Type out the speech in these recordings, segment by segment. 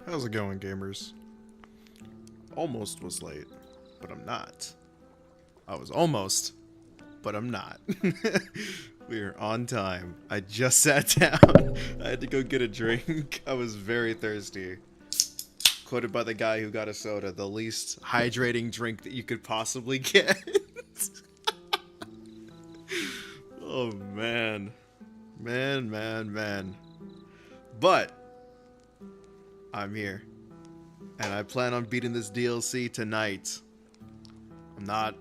How's it going, gamers? Almost was late, but I'm not. I was almost, but I'm not. We are on time. I just sat down. I had to go get a drink. I was very thirsty. Quoted by the guy who got a soda, the least hydrating drink that you could possibly get. Oh, man. Man. But I'm here, and I plan on beating this DLC tonight. I'm not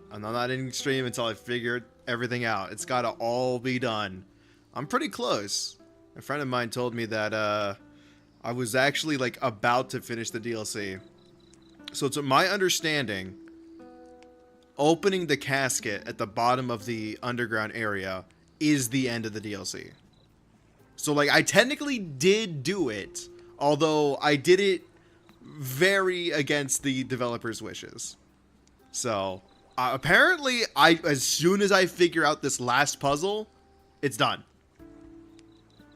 ending stream until I figure everything out. It's gotta all be done. I'm pretty close. A friend of mine told me that I was actually like about to finish the DLC. So it's my understanding, opening the casket at the bottom of the underground area is the end of the DLC. So like I technically did do it, although I did it very against the developer's wishes. So apparently, as soon as I figure out this last puzzle, it's done.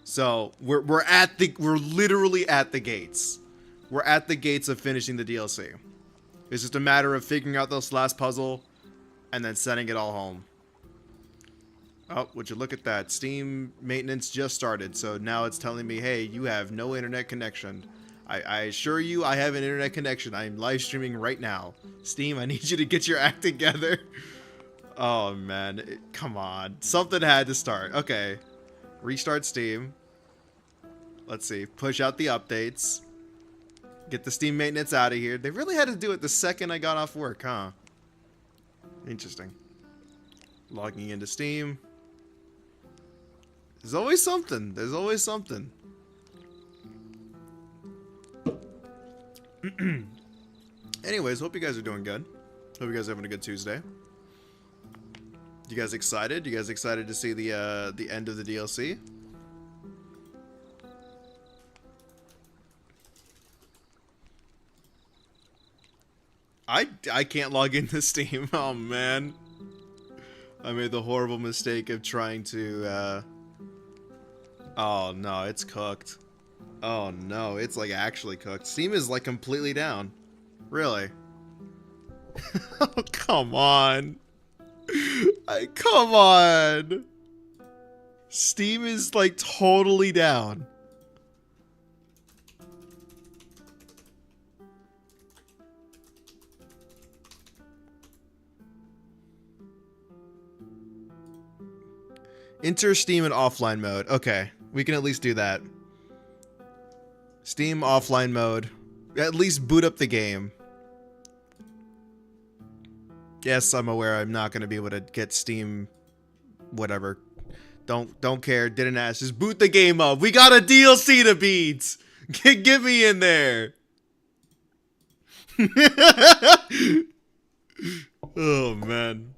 So we're literally at the gates. We're at the gates of finishing the DLC. It's just a matter of figuring out this last puzzle and then sending it all home. Oh, would you look at that? Steam maintenance just started, so now it's telling me, hey, you have no internet connection. I assure you I have an internet connection. I'm live streaming right now. Steam, I need you to get your act together. Oh, man. Come on. Something had to start. Okay. Restart Steam. Let's see. Push out the updates. Get the Steam maintenance out of here. They really had to do it the second I got off work, huh? Interesting. Logging into Steam. There's always something. There's always something. Anyways, hope you guys are doing good. Hope you guys are having a good Tuesday. You guys excited? You guys excited to see the end of the DLC? I can't log into Steam. Oh man. I made the horrible mistake of trying to oh no, it's cooked. Oh no, it's like actually cooked. Steam is like completely down. Really? Oh, come on. Come on. Steam is like totally down. Enter Steam in offline mode. Okay, we can at least do that. Steam offline mode. At least boot up the game. Yes, I'm aware I'm not going to be able to get Steam whatever. Don't care. Didn't ask. Just boot the game up. We got a DLC to beat. Get me in there. Oh man.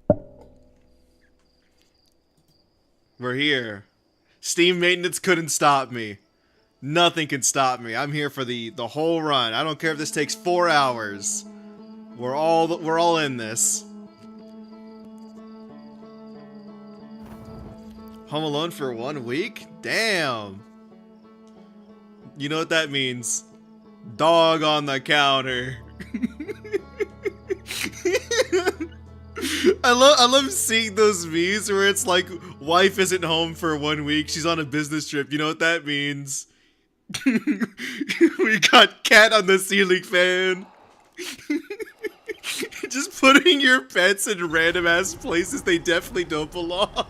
We're here. Steam maintenance couldn't stop me. Nothing can stop me. I'm here for the whole run. I don't care if this takes 4 hours. We're all in this. Home alone for 1 week? Damn. You know what that means? Dog on the counter. I love seeing those memes where it's like, wife isn't home for 1 week, she's on a business trip. You know what that means? We got cat on the ceiling fan. Just putting your pets in random ass places they definitely don't belong.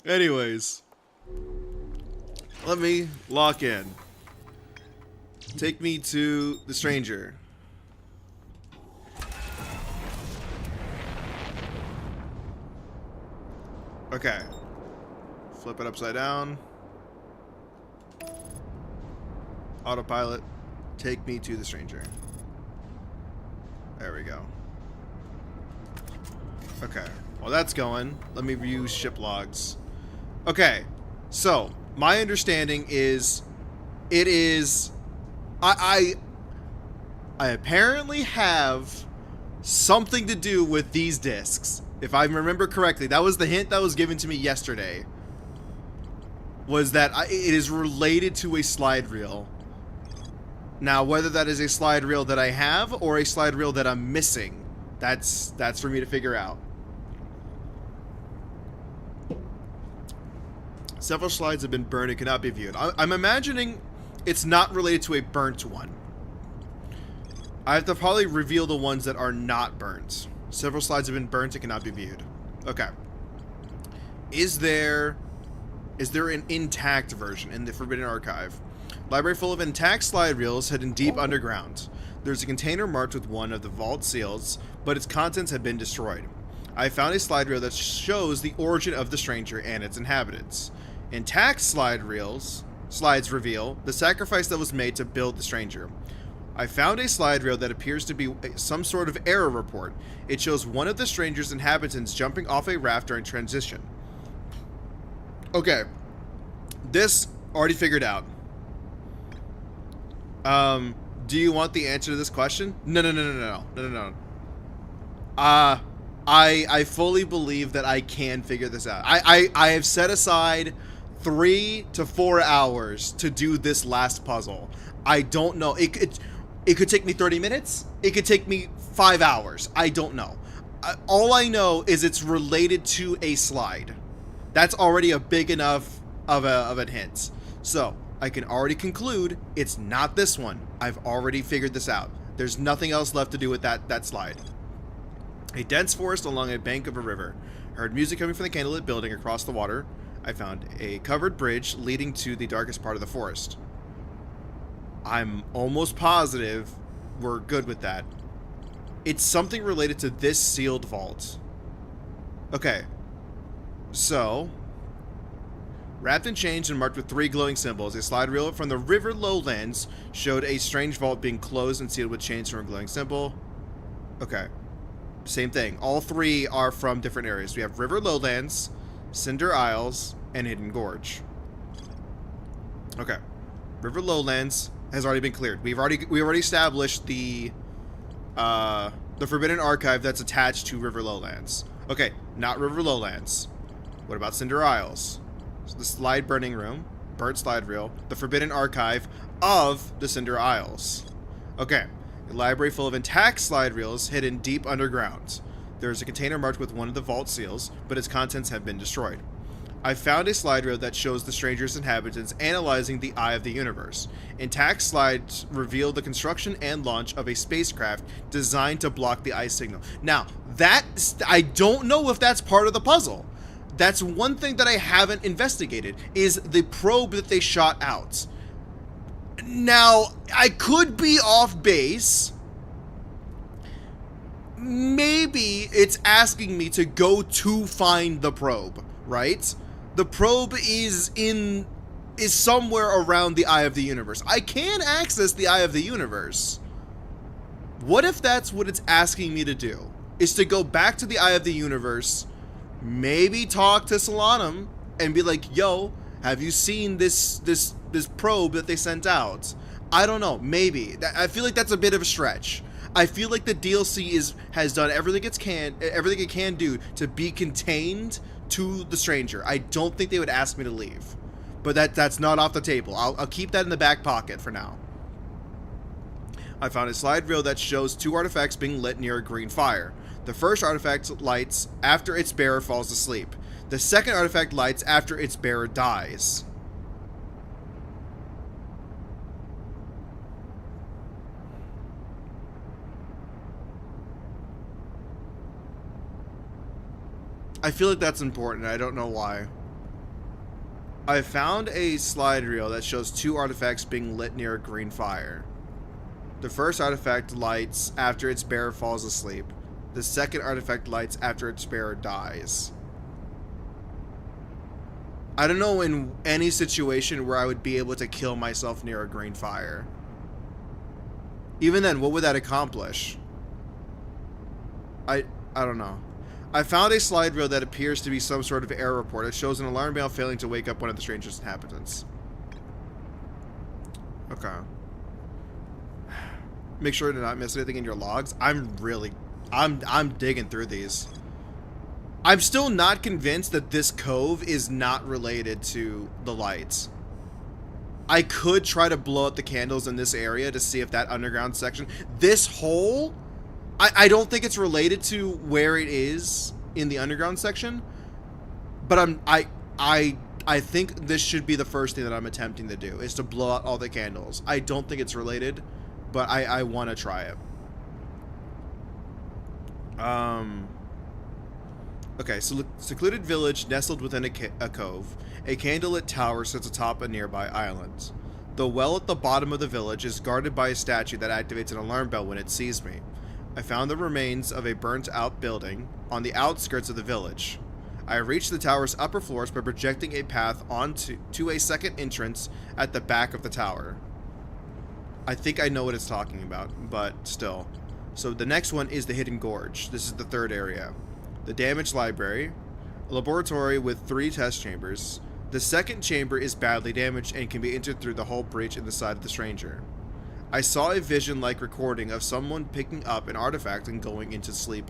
Anyways, let me lock in. Take me to the stranger. Okay. Flip it upside down. Autopilot. Take me to the stranger. There we go. Okay. While that's going, let me view ship logs. Okay. So, my understanding is it is I apparently have something to do with these discs. If I remember correctly, that was the hint that was given to me yesterday. Was that it is related to a slide reel. Now, whether that is a slide reel that I have or a slide reel that I'm missing, that's for me to figure out. Several slides have been burned and cannot be viewed. I'm imagining it's not related to a burnt one. I have to probably reveal the ones that are not burnt. Several slides have been burnt and cannot be viewed. Okay. Is there an intact version in the Forbidden Archive? Library full of intact slide reels hidden deep underground. There's a container marked with one of the vault seals, but its contents have been destroyed. I found a slide reel that shows the origin of the stranger and its inhabitants. Intact slides reveal the sacrifice that was made to build the stranger. I found a slide reel that appears to be some sort of error report. It shows one of the stranger's inhabitants jumping off a raft during transition. Okay. This already figured out. Do you want the answer to this question? No. I fully believe that I can figure this out. I have set aside 3 to 4 hours to do this last puzzle. I don't know. It could take me 30 minutes. It could take me 5 hours. I don't know. All I know is it's related to a slide. That's already a big enough of a hint. So, I can already conclude it's not this one. I've already figured this out. There's nothing else left to do with that slide. A dense forest along a bank of a river. I heard music coming from the candlelit building across the water. I found a covered bridge leading to the darkest part of the forest. I'm almost positive we're good with that. It's something related to this sealed vault. Okay. So, wrapped in chains and marked with 3 glowing symbols, a slide reel from the river lowlands showed a strange vault being closed and sealed with chains from a glowing symbol. Okay. Same thing. All 3 are from different areas. We have River Lowlands, Cinder Isles, and Hidden Gorge. Okay. River Lowlands has already been cleared. We already established the Forbidden Archive that's attached to River Lowlands. Okay, not River Lowlands. What about Cinder Isles? So the slide burning room, burnt slide reel, the Forbidden Archive of the Cinder Isles. Okay. A library full of intact slide reels hidden deep underground. There is a container marked with one of the vault seals, but its contents have been destroyed. I found a slide reel that shows the stranger's inhabitants analyzing the eye of the universe. Intact slides reveal the construction and launch of a spacecraft designed to block the eye signal. Now, I don't know if that's part of the puzzle. That's one thing that I haven't investigated, is the probe that they shot out. Now, I could be off base. Maybe it's asking me to go to find the probe, right? The probe is somewhere around the Eye of the Universe. I can access the Eye of the Universe. What if that's what it's asking me to do? Is to go back to the Eye of the Universe, Maybe talk to Solanum and be like, yo, have you seen this probe that they sent out? I don't know. Maybe. I feel like that's a bit of a stretch. I feel like the DLC has done everything it can do to be contained to the stranger. I don't think they would ask me to leave, but that's not off the table. I'll keep that in the back pocket for now. I found a slide reel that shows 2 artifacts being lit near a green fire. The first artifact lights after its bearer falls asleep. The second artifact lights after its bearer dies. I feel like that's important. I don't know why. I found a slide reel that shows 2 artifacts being lit near a green fire. The first artifact lights after its bearer falls asleep. The second artifact lights after its bearer dies. I don't know in any situation where I would be able to kill myself near a green fire. Even then, what would that accomplish? I don't know. I found a slide reel that appears to be some sort of error report. It shows an alarm bell failing to wake up one of the stranger's inhabitants. Okay. Make sure to not miss anything in your logs. I'm digging through these. I'm still not convinced that this cove is not related to the lights. I could try to blow up the candles in this area to see if that underground section, this hole, I don't think it's related to where it is in the underground section, but I think this should be the first thing that I'm attempting to do, is to blow out all the candles. I don't think it's related, but I want to try it. Okay, so secluded village nestled within a cove. A candlelit tower sits atop a nearby island. The well at the bottom of the village is guarded by a statue that activates an alarm bell when it sees me. I found the remains of a burnt-out building on the outskirts of the village. I reached the tower's upper floors by projecting a path onto a second entrance at the back of the tower. I think I know what it's talking about, but still. So the next one is the Hidden Gorge. This is the third area. The damaged library, a laboratory with 3 test chambers. The second chamber is badly damaged and can be entered through the hull breach in the side of the stranger. I saw a vision-like recording of someone picking up an artifact and going into sleep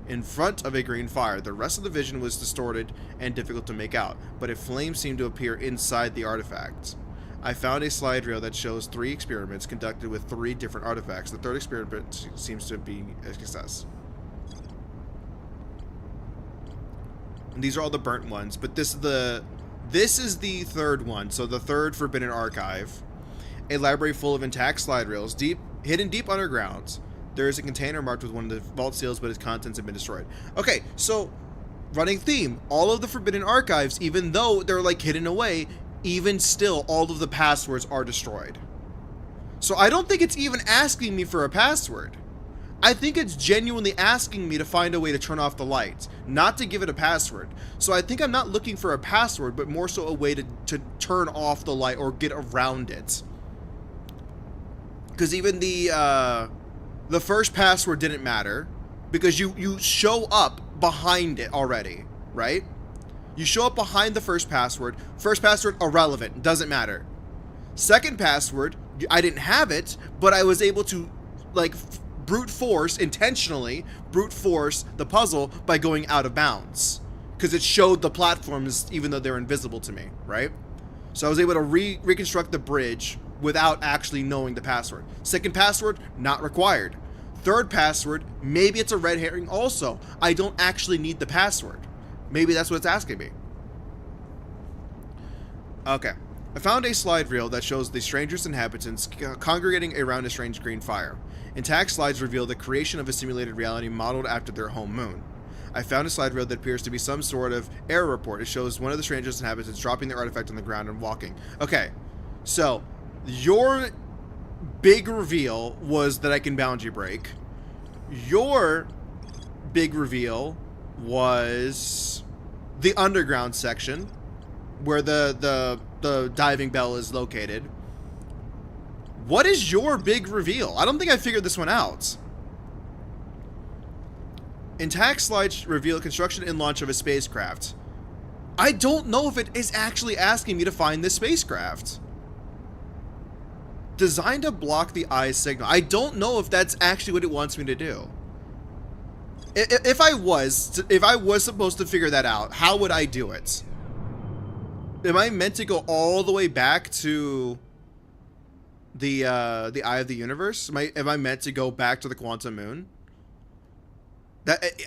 in front of a green fire. The rest of the vision was distorted and difficult to make out, but a flame seemed to appear inside the artifact. I found a slide reel that shows 3 experiments conducted with 3 different artifacts. The third experiment seems to be a success. And these are all the burnt ones, but this is the third one, so the third forbidden archive. A library full of intact slide reels, hidden deep underground. There is a container marked with one of the vault seals, but its contents have been destroyed. Okay, so running theme, all of the forbidden archives, even though they're like hidden away, even still, all of the passwords are destroyed. So I don't think it's even asking me for a password. I think it's genuinely asking me to find a way to turn off the lights, not to give it a password. So I think I'm not looking for a password, but more so a way to turn off the light or get around it. Because even the first password didn't matter, because you show up behind it already, right? You show up behind the first password. First password, irrelevant, doesn't matter. Second password, I didn't have it, but I was able to, like, intentionally brute force the puzzle by going out of bounds. Because it showed the platforms even though they're invisible to me, right? So I was able to reconstruct the bridge without actually knowing the password. Second password, not required. Third password, maybe it's a red herring also. I don't actually need the password. Maybe that's what it's asking me. Okay. I found a slide reel that shows the stranger's inhabitants congregating around a strange green fire. Intact slides reveal the creation of a simulated reality modeled after their home moon. I found a slide reel that appears to be some sort of error report. It shows one of the stranger's inhabitants dropping their artifact on the ground and walking. Okay, so your big reveal was that I can boundary break. Your big reveal was the underground section where the diving bell is located. What is your big reveal? I don't think I figured this one out. Intact slides reveal construction and launch of a spacecraft. I don't know if it is actually asking me to find this spacecraft. Designed to block the eye's signal. I don't know if that's actually what it wants me to do. If I was supposed to figure that out, how would I do it? Am I meant to go all the way back to the Eye of the Universe? Am I meant to go back to the Quantum Moon?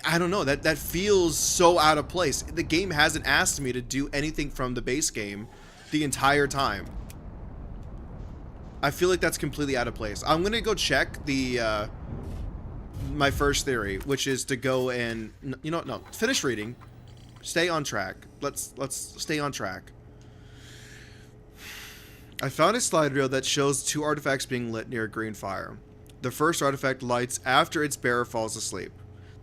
I don't know. That feels so out of place. The game hasn't asked me to do anything from the base game the entire time. I feel like that's completely out of place. I'm gonna go check the my first theory, which is to go and no, finish reading, stay on track. Let's stay on track. I found a slide reel that shows 2 artifacts being lit near a green fire. The first artifact lights after its bearer falls asleep.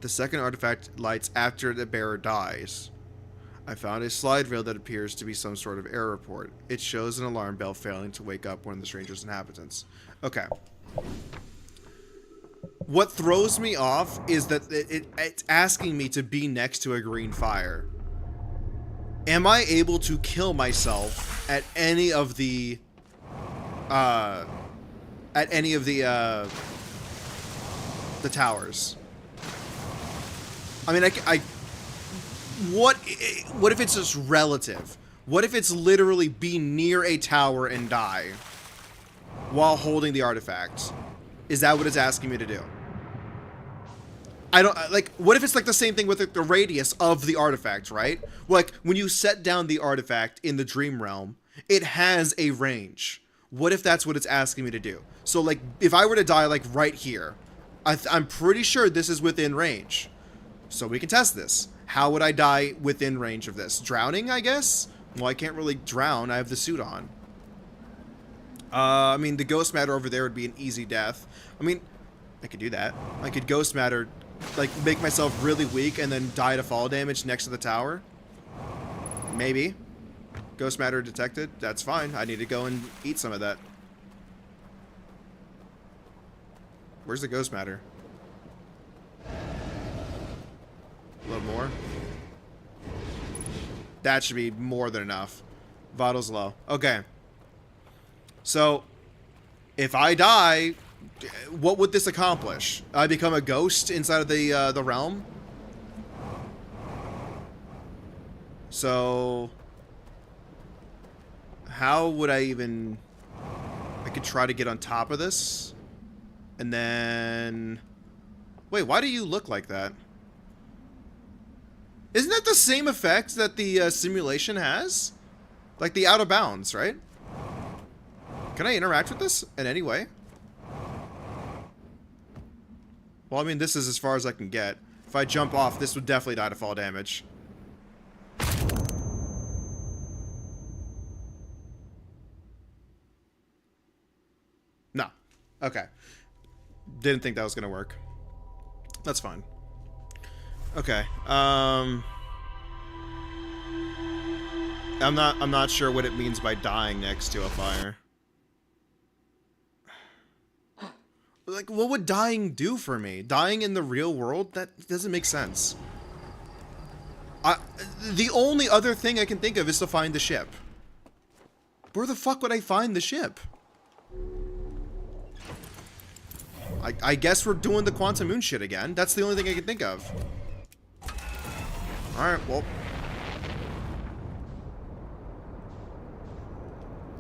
The second artifact lights after the bearer dies. I found a slide reel that appears to be some sort of error report. It shows an alarm bell failing to wake up one of the stranger's inhabitants. Okay. What throws me off is that it's asking me to be next to a green fire. Am I able to kill myself at any of the towers? I mean, what if it's just relative? What if it's literally be near a tower and die while holding the artifact? Is that what it's asking me to do? I don't, like, what if it's like the same thing with the radius of the artifact, right? Like, when you set down the artifact in the dream realm, it has a range. What if that's what it's asking me to do? So, like, if I were to die, like, right here, I'm pretty sure this is within range. So we can test this. How would I die within range of this? Drowning, I guess? Well, I can't really drown. I have the suit on. I mean, the ghost matter over there would be an easy death. I mean, I could do that. I could ghost matter, like, make myself really weak and then die to fall damage next to the tower. Maybe. Ghost matter detected. That's fine. I need to go and eat some of that. Where's the ghost matter? A little more. That should be more than enough. Vital's low. Okay. So, if I die, what would this accomplish? I become a ghost inside of the realm? So, how would I even... I could try to get on top of this. And then... Wait, why do you look like that? Isn't that the same effect that the simulation has? Like the out of bounds, right? Can I interact with this in any way? Well, I mean, this is as far as I can get. If I jump off, this would definitely die to fall damage. No. Okay. Didn't think that was gonna work. That's fine. Okay. I'm not sure what it means by dying next to a fire. Like, what would dying do for me? Dying in the real world? That doesn't make sense. The only other thing I can think of is to find the ship. Where the fuck would I find the ship? I guess we're doing the Quantum Moon shit again. That's the only thing I can think of. Alright, well.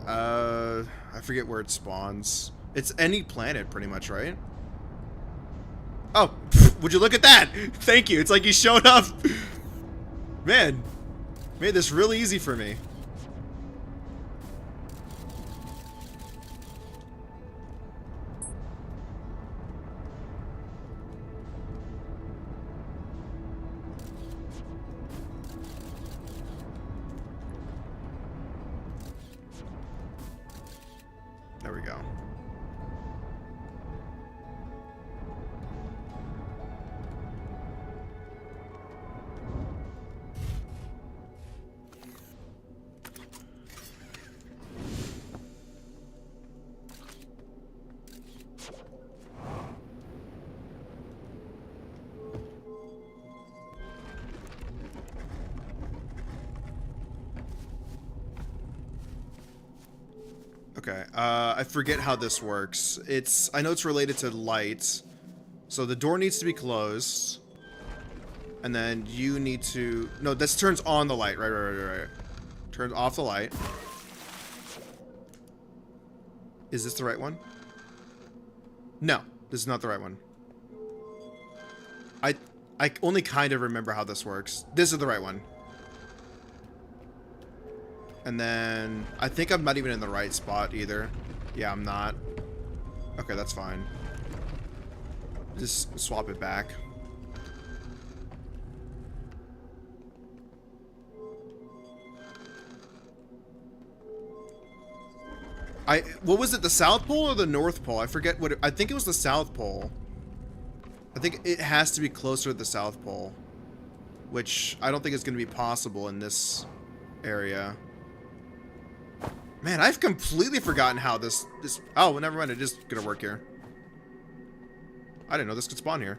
I forget where it spawns. It's any planet, pretty much, right? Oh, would you look at that? Thank you. It's like you showed up. Man, made this really easy for me. There we go. Okay, I forget how this works. I know it's related to light. So the door needs to be closed. And then you need to... No, this turns on the light. Right. Turns off the light. Is this the right one? No, this is not the right one. I only kind of remember how this works. This is the right one. And then I think I'm not even in the right spot either. Yeah, I'm not. Okay, that's fine. Just swap it back. What was it, the South Pole or the North Pole? I forget what I think it was the South Pole. I think it has to be closer to the South Pole, which I don't think is going to be possible in this area. Man, I've completely forgotten how this oh, never mind, it is going to work here. I didn't know this could spawn here.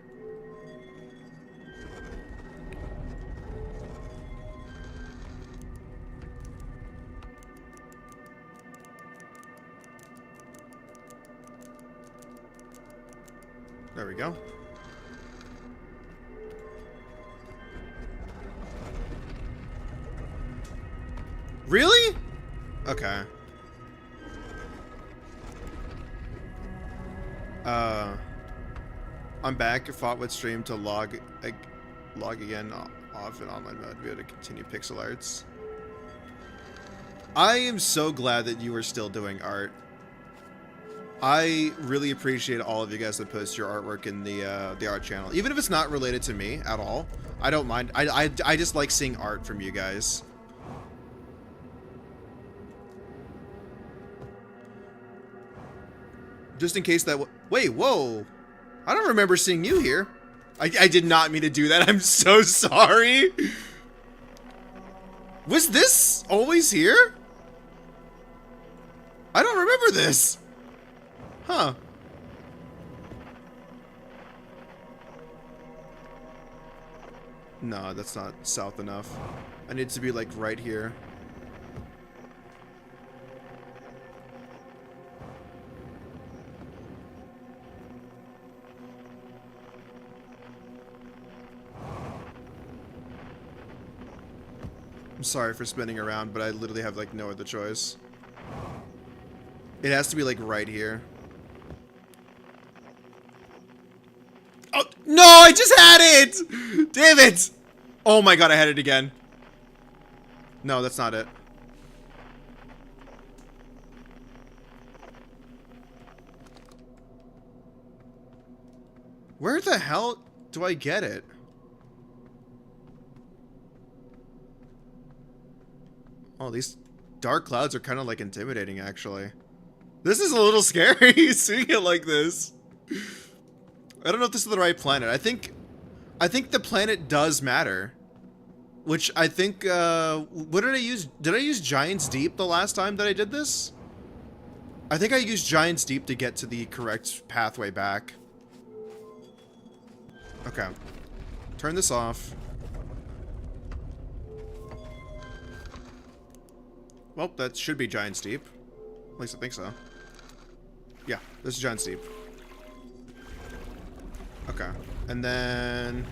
There we go. Really? Okay. I'm back. Fought with stream to log again off in online mode to be able to continue pixel arts. I am so glad that you are still doing art. I really appreciate all of you guys that post your artwork in the art channel, even if it's not related to me at all. I don't mind. I just like seeing art from you guys. Just in case that... Wait, whoa. I don't remember seeing you here. I did not mean to do that. I'm so sorry. Was this always here? I don't remember this. Huh. No, that's not south enough. I need to be like right here. I'm sorry for spinning around, but I literally have like no other choice. It has to be like right here. Oh, no, I just had it! Damn it! Oh my god, I had it again. No, that's not it. Where the hell do I get it? Oh, these dark clouds are kind of like intimidating, actually. This is a little scary, seeing it like this. I don't know if this is the right planet. I think the planet does matter. Which I think, what did I use? Did I use Giant's Deep the last time that I did this? I think I used Giant's Deep to get to the correct pathway back. Okay. Turn this off. Well, that should be Giant's Deep. At least I think so. Yeah, this is Giant's Deep. Okay. And then...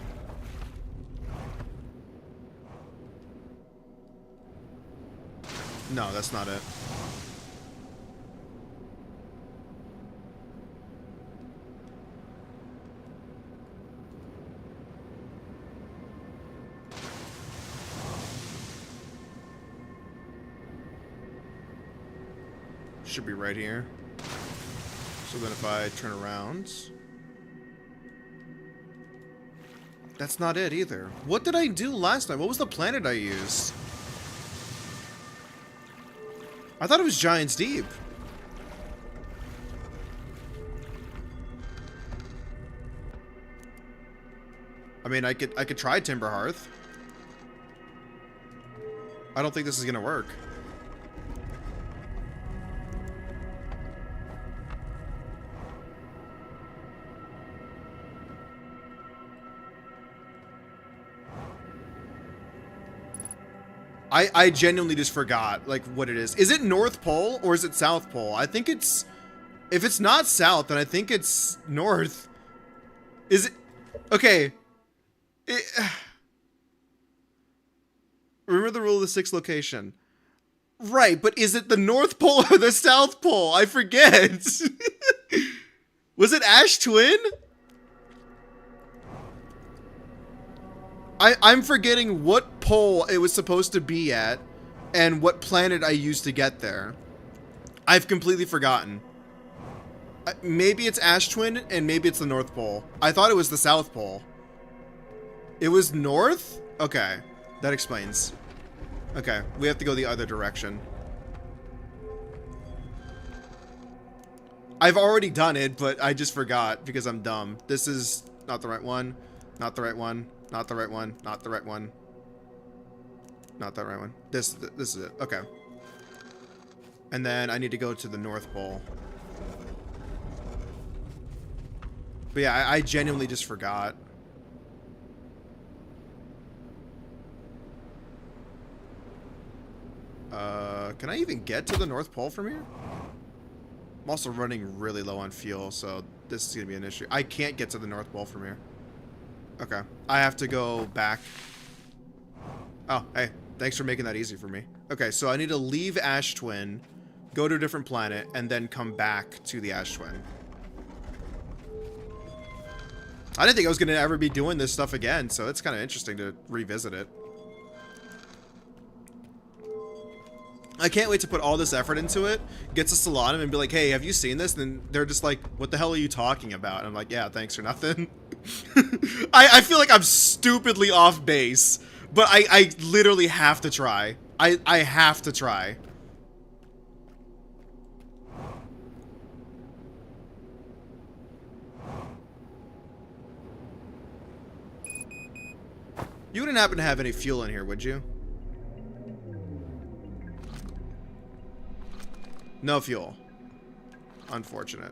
No, that's not it. Should be right here. So then if I turn around... That's not it either. What did I do last time? What was the planet I used? I thought it was Giant's Deep. I mean, I could try Timber Hearth. I don't think this is gonna work. I genuinely just forgot, like, what it is. Is it North Pole or is it South Pole? I think it's... If it's not South, then I think it's North. Is it... Okay. Remember the rule of the 6 location. Right, but is it the North Pole or the South Pole? I forget. Was it Ash Twin? I'm forgetting what pole it was supposed to be at and what planet I used to get there. I've completely forgotten. Maybe it's Ash Twin and maybe it's the North Pole. I thought it was the South Pole. It was North? Okay, that explains. Okay, we have to go the other direction. I've already done it, but I just forgot because I'm dumb. This is not the right one. Not the right one. Not the right one. Not the right one. Not the right one. This is it. Okay. And then I need to go to the North Pole. But yeah, I genuinely just forgot. Can I even get to the North Pole from here? I'm also running really low on fuel, so this is going to be an issue. I can't get to the North Pole from here. Okay. I have to go back. Oh, hey. Thanks for making that easy for me. Okay, so I need to leave Ash Twin, go to a different planet, and then come back to the Ash Twin. I didn't think I was going to ever be doing this stuff again, so it's kind of interesting to revisit it. I can't wait to put all this effort into it, get to Solanum and be like, hey, have you seen this? And they're just like, what the hell are you talking about? And I'm like, yeah, thanks for nothing. I feel like I'm stupidly off base, but I literally have to try. I have to try. You wouldn't happen to have any fuel in here, would you? No fuel. Unfortunate.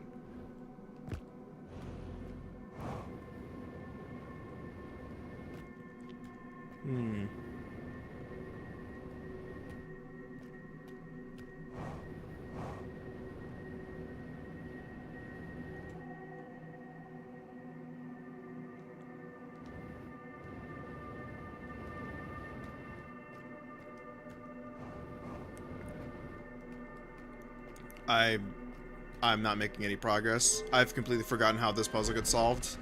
I'm not making any progress. I've completely forgotten how this puzzle gets solved.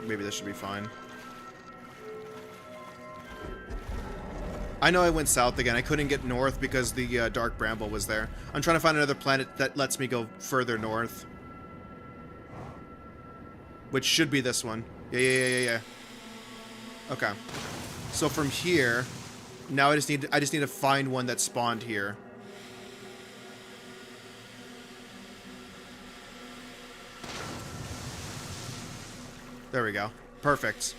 Maybe this should be fine. I know I went south again. I couldn't get north because the Dark Bramble was there. I'm trying to find another planet that lets me go further north. Which should be this one. Yeah. Okay. So from here, now I just need to find one that spawned here. There we go. Perfect.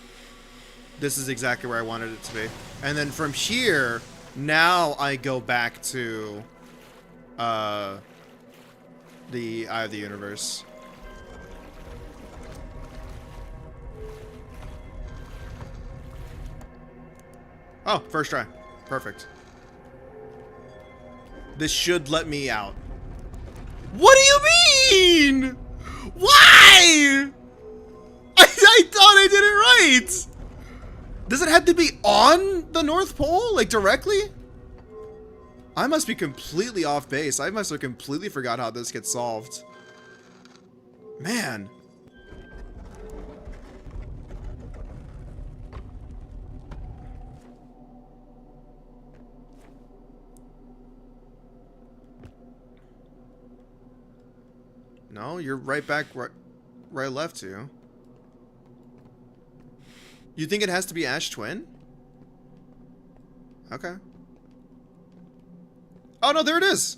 This is exactly where I wanted it to be. And then from here, now I go back to the Eye of the Universe. Oh, first try. Perfect. This should let me out. What do you mean? Why? I thought I did it right. Does it have to be on the North Pole? Like, directly? I must be completely off base. I must have completely forgot how this gets solved. Man. No, you're right back right left to. You think it has to be Ash Twin? Okay. Oh no, there it is.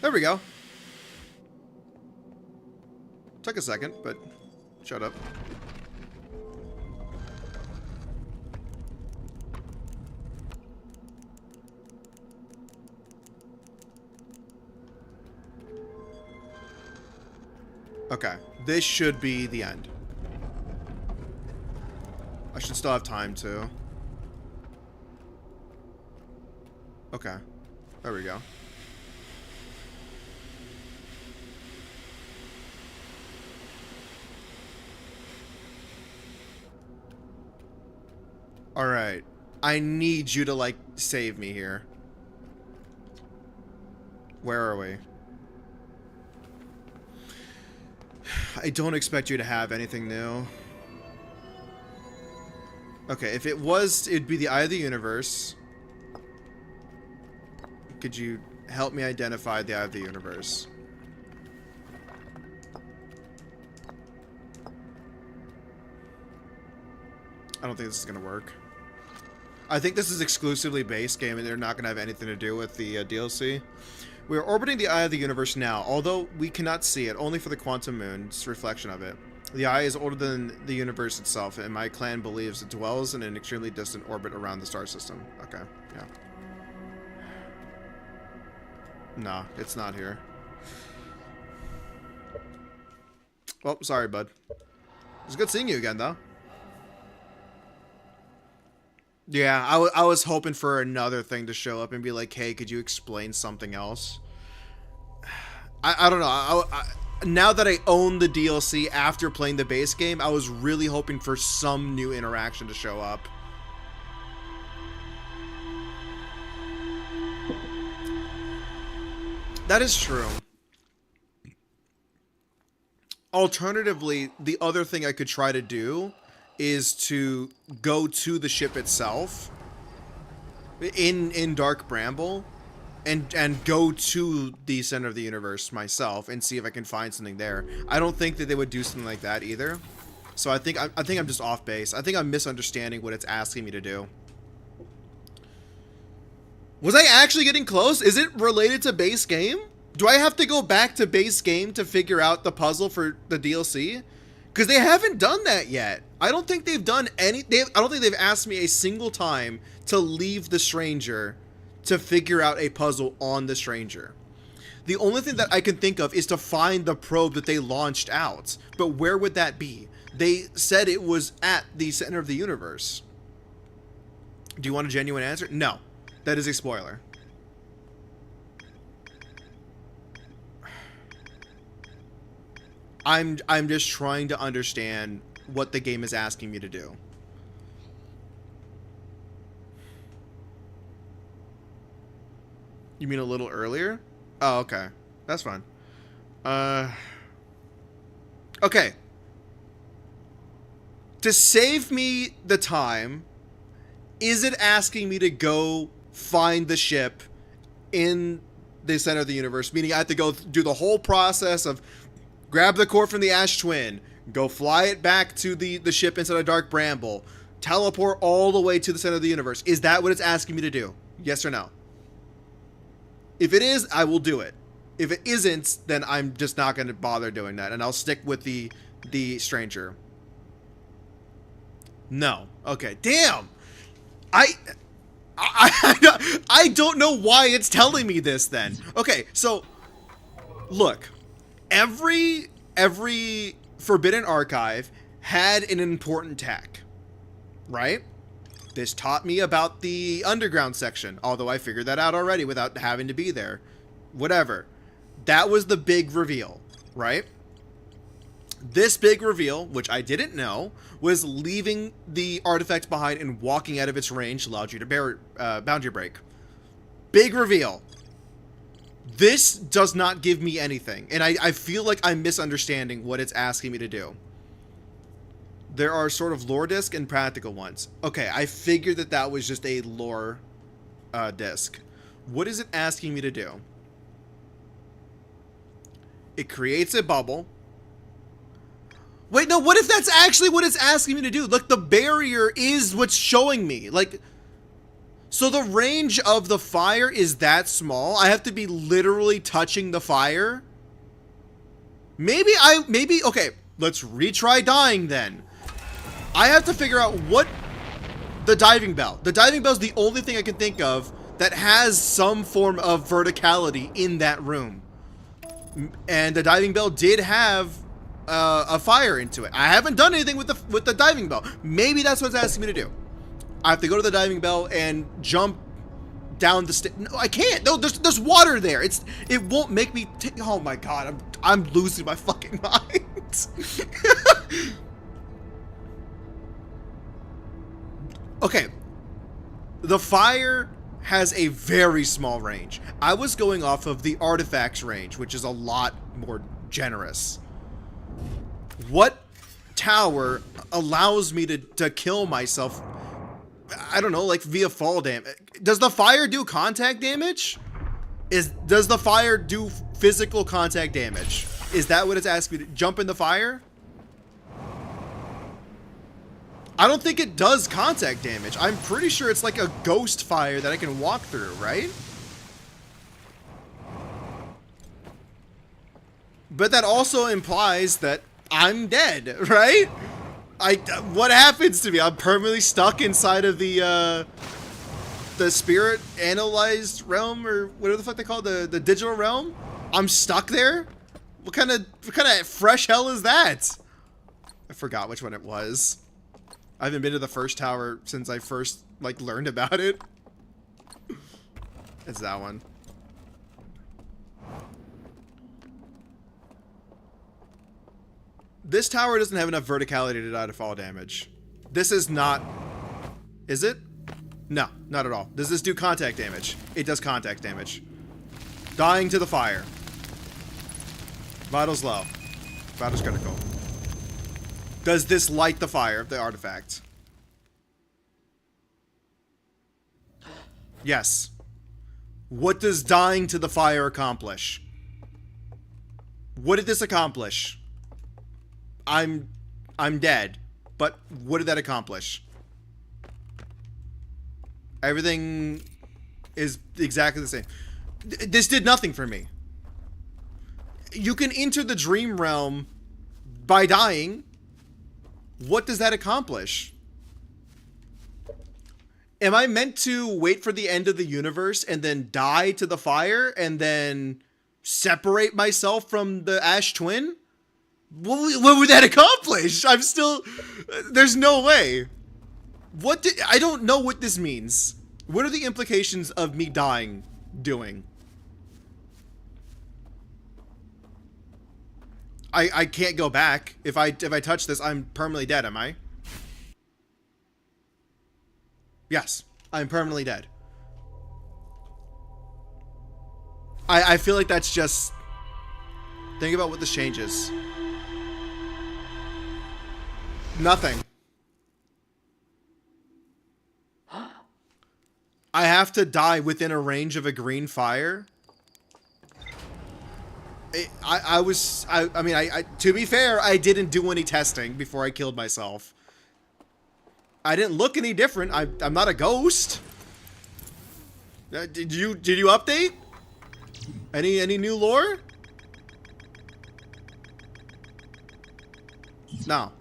There we go. Took a second, but shut up. Okay. This should be the end. I should still have time to. Okay. There we go. Alright. I need you to, like, save me here. Where are we? I don't expect you to have anything new. Okay, if it was, it'd be the Eye of the Universe. Could you help me identify the Eye of the Universe? I don't think this is gonna work. I think this is exclusively base game and they're not gonna have anything to do with the DLC. We are orbiting the Eye of the Universe now, although we cannot see it, only for the quantum moon's reflection of it. The Eye is older than the universe itself, and my clan believes it dwells in an extremely distant orbit around the star system. Okay, yeah. No, it's not here. Well, sorry, bud. It was good seeing you again, though. Yeah, I was hoping for another thing to show up and be like, hey, could you explain something else? I don't know. Now that I own the DLC after playing the base game, I was really hoping for some new interaction to show up. That is true. Alternatively, the other thing I could try to do is to go to the ship itself in Dark Bramble and go to the center of the universe myself and see if I can find something there. I don't think that they would do something like that either. So I think I'm just off base. I think I'm misunderstanding what it's asking me to do. Was I actually getting close? Is it related to base game? Do I have to go back to base game to figure out the puzzle for the DLC? Because they haven't done that yet. I don't think they've done any... I don't think they've asked me a single time to leave the Stranger to figure out a puzzle on the Stranger. The only thing that I can think of is to find the probe that they launched out. But where would that be? They said it was at the center of the universe. Do you want a genuine answer? No. That is a spoiler. I'm just trying to understand what the game is asking me to do. You mean a little earlier? Oh, okay. That's fine. Okay. To save me the time, is it asking me to go find the ship in the center of the universe? Meaning I have to go do the whole process of grab the core from the Ash Twin, go fly it back to the ship inside of Dark Bramble, teleport all the way to the center of the universe. Is that what it's asking me to do? Yes or no? If it is, I will do it. If it isn't, then I'm just not going to bother doing that, and I'll stick with the Stranger. No. Okay. Damn. I don't know why it's telling me this then. Okay, so look. Every Forbidden Archive had an important tech, right? This taught me about the underground section, although I figured that out already without having to be there. Whatever. That was the big reveal, right? This big reveal, which I didn't know, was leaving the artifact behind and walking out of its range allowed you to boundary break. Big reveal. This does not give me anything, and I feel like I'm misunderstanding what it's asking me to do. There are sort of lore disc and practical ones. Okay, I figured that was just a lore disc. What is it asking me to do? It creates a bubble. Wait, no, what if that's actually what it's asking me to do? Look, the barrier is what's showing me. Like... So the range of the fire is that small? I have to be literally touching the fire? Maybe, okay, let's retry dying then. I have to figure out what the diving bell. The diving bell is the only thing I can think of that has some form of verticality in that room. And the diving bell did have a fire into it. I haven't done anything with the diving bell. Maybe that's what it's asking me to do. I have to go to the diving bell and jump down the stairs. No, I can't. No, there's water there. It won't make me. Oh my god, I'm losing my fucking mind. Okay, the fire has a very small range. I was going off of the artifacts range, which is a lot more generous. What tower allows me to kill myself? I don't know, like via fall damage. Does the fire do contact damage? Does the fire do physical contact damage? Is that what it's asking me to jump in the fire? I don't think it does contact damage. I'm pretty sure it's like a ghost fire that I can walk through, right? But that also implies that I'm dead, right? What happens to me? I'm permanently stuck inside of the spirit analyzed realm, or whatever the fuck they call it, the digital realm. I'm stuck there. What kind of fresh hell is that? I forgot which one it was. I haven't been to the first tower since I first like learned about it. It's that one. This tower doesn't have enough verticality to die to fall damage. This is not... Is it? No, not at all. Does this do contact damage? It does contact damage. Dying to the fire. Vitals low. Vitals critical. Does this light the fire of the artifact? Yes. What does dying to the fire accomplish? What did this accomplish? I'm dead, but what did that accomplish? Everything is exactly the same. This did nothing for me. You can enter the dream realm by dying. What does that accomplish? Am I meant to wait for the end of the universe and then die to the fire and then separate myself from the Ash Twin? What would that accomplish? I'm still... There's no way. I don't know what this means. What are the implications of me dying doing? I can't go back. If I touch this, I'm permanently dead, am I? Yes, I'm permanently dead. I feel like that's just... Think about what this changes. Nothing. I have to die within a range of a green fire. I mean, to be fair, I didn't do any testing before I killed myself. I didn't look any different. I'm not a ghost. Did you update? Any new lore? No.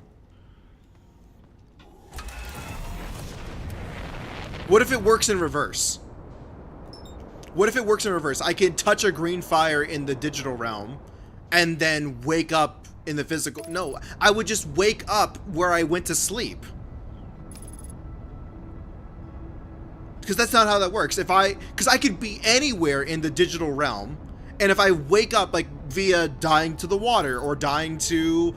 What if it works in reverse? What if it works in reverse? I can touch a green fire in the digital realm and then wake up in the physical. No, I would just wake up where I went to sleep. Because that's not how that works. Because I could be anywhere in the digital realm, and if I wake up like via dying to the water or dying to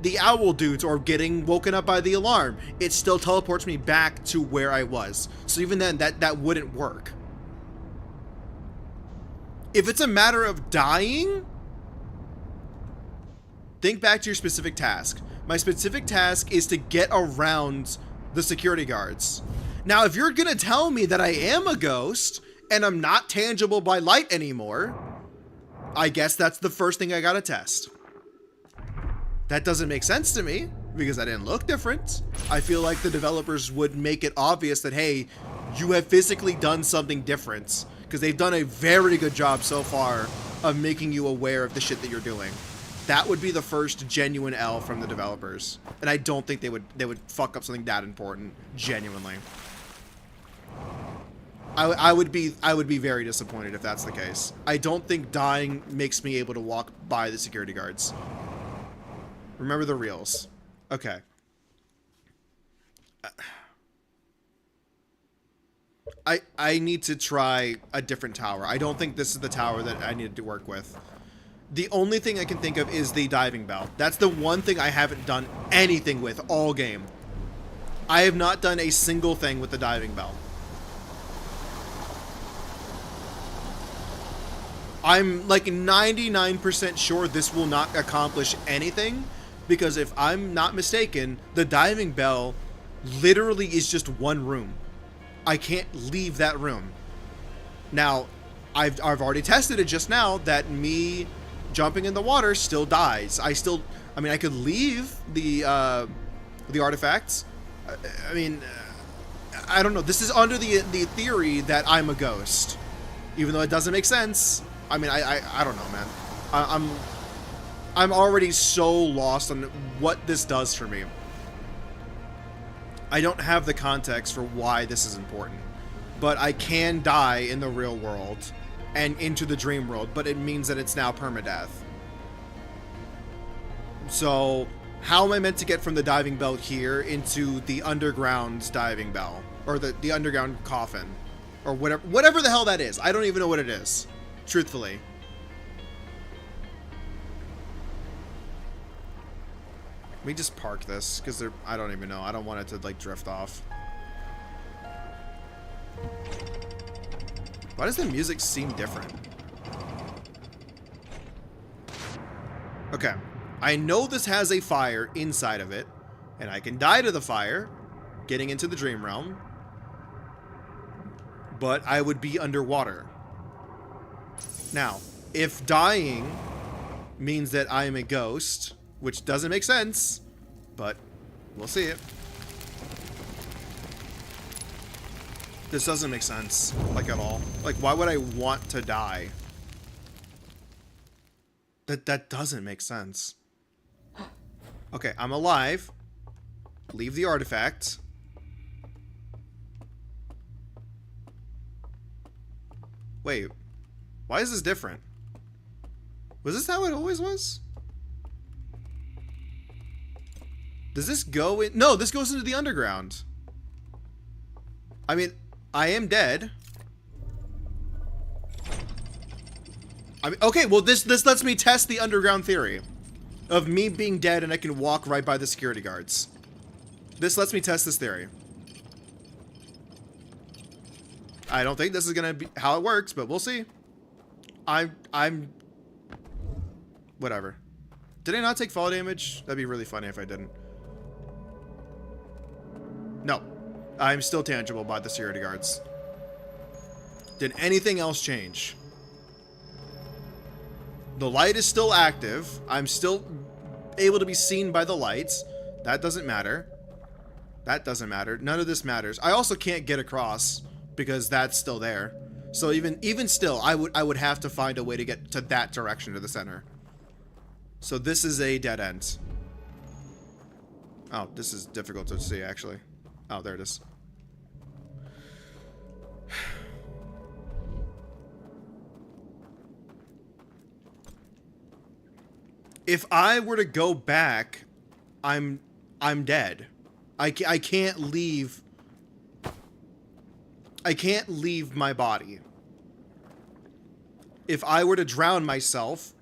the owl dudes or getting woken up by the alarm, it still teleports me back to where I was. So even then, that wouldn't work. If it's a matter of dying, think back to your specific task. My specific task is to get around the security guards. Now, if you're gonna tell me that I am a ghost and I'm not tangible by light anymore, I guess that's the first thing I gotta test. That doesn't make sense to me because I didn't look different. I feel like the developers would make it obvious that, hey, you have physically done something different, because they've done a very good job so far of making you aware of the shit that you're doing. That would be the first genuine L from the developers. And I don't think they would fuck up something that important, genuinely. I would be very disappointed if that's the case. I don't think dying makes me able to walk by the security guards. Remember the reels. Okay. I need to try a different tower. I don't think this is the tower that I needed to work with. The only thing I can think of is the diving bell. That's the one thing I haven't done anything with all game. I have not done a single thing with the diving bell. I'm like 99% sure this will not accomplish anything, because if I'm not mistaken, the diving bell literally is just one room. I can't leave that room. Now, I've already tested it just now that me jumping in the water still dies. I mean, I could leave the artifacts. I mean, I don't know. This is under the theory that I'm a ghost, even though it doesn't make sense. I mean, I don't know, man. I'm already so lost on what this does for me. I don't have the context for why this is important, but I can die in the real world and into the dream world, but it means that it's now permadeath. So how am I meant to get from the diving bell here into the underground diving bell, or the underground coffin, or whatever the hell that is? I don't even know what it is, truthfully. Let me just park this, because I don't even know. I don't want it to, like, drift off. Why does the music seem different? Okay. I know this has a fire inside of it, and I can die to the fire, getting into the dream realm. But I would be underwater. Now, if dying means that I am a ghost, which doesn't make sense, but we'll see it. This doesn't make sense, like, at all. Like, why would I want to die? That doesn't make sense. Okay, I'm alive. Leave the artifact. Wait, why is this different? Was this how it always was? Does this go in? No, this goes into the underground. I mean, I am dead. I mean, okay, well, this lets me test the underground theory of me being dead and I can walk right by the security guards. This lets me test this theory. I don't think this is gonna be how it works, but we'll see. I'm whatever. Did I not take fall damage? That'd be really funny if I didn't. No, I'm still tangible by the security guards. Did anything else change? The light is still active. I'm still able to be seen by the lights. That doesn't matter. That doesn't matter. None of this matters. I also can't get across because that's still there. So even still, I would have to find a way to get to that direction, to the center. So this is a dead end. Oh, this is difficult to see, actually. Oh, there it is. If I were to go back, I'm dead. I can't leave. I can't leave my body. If I were to drown myself,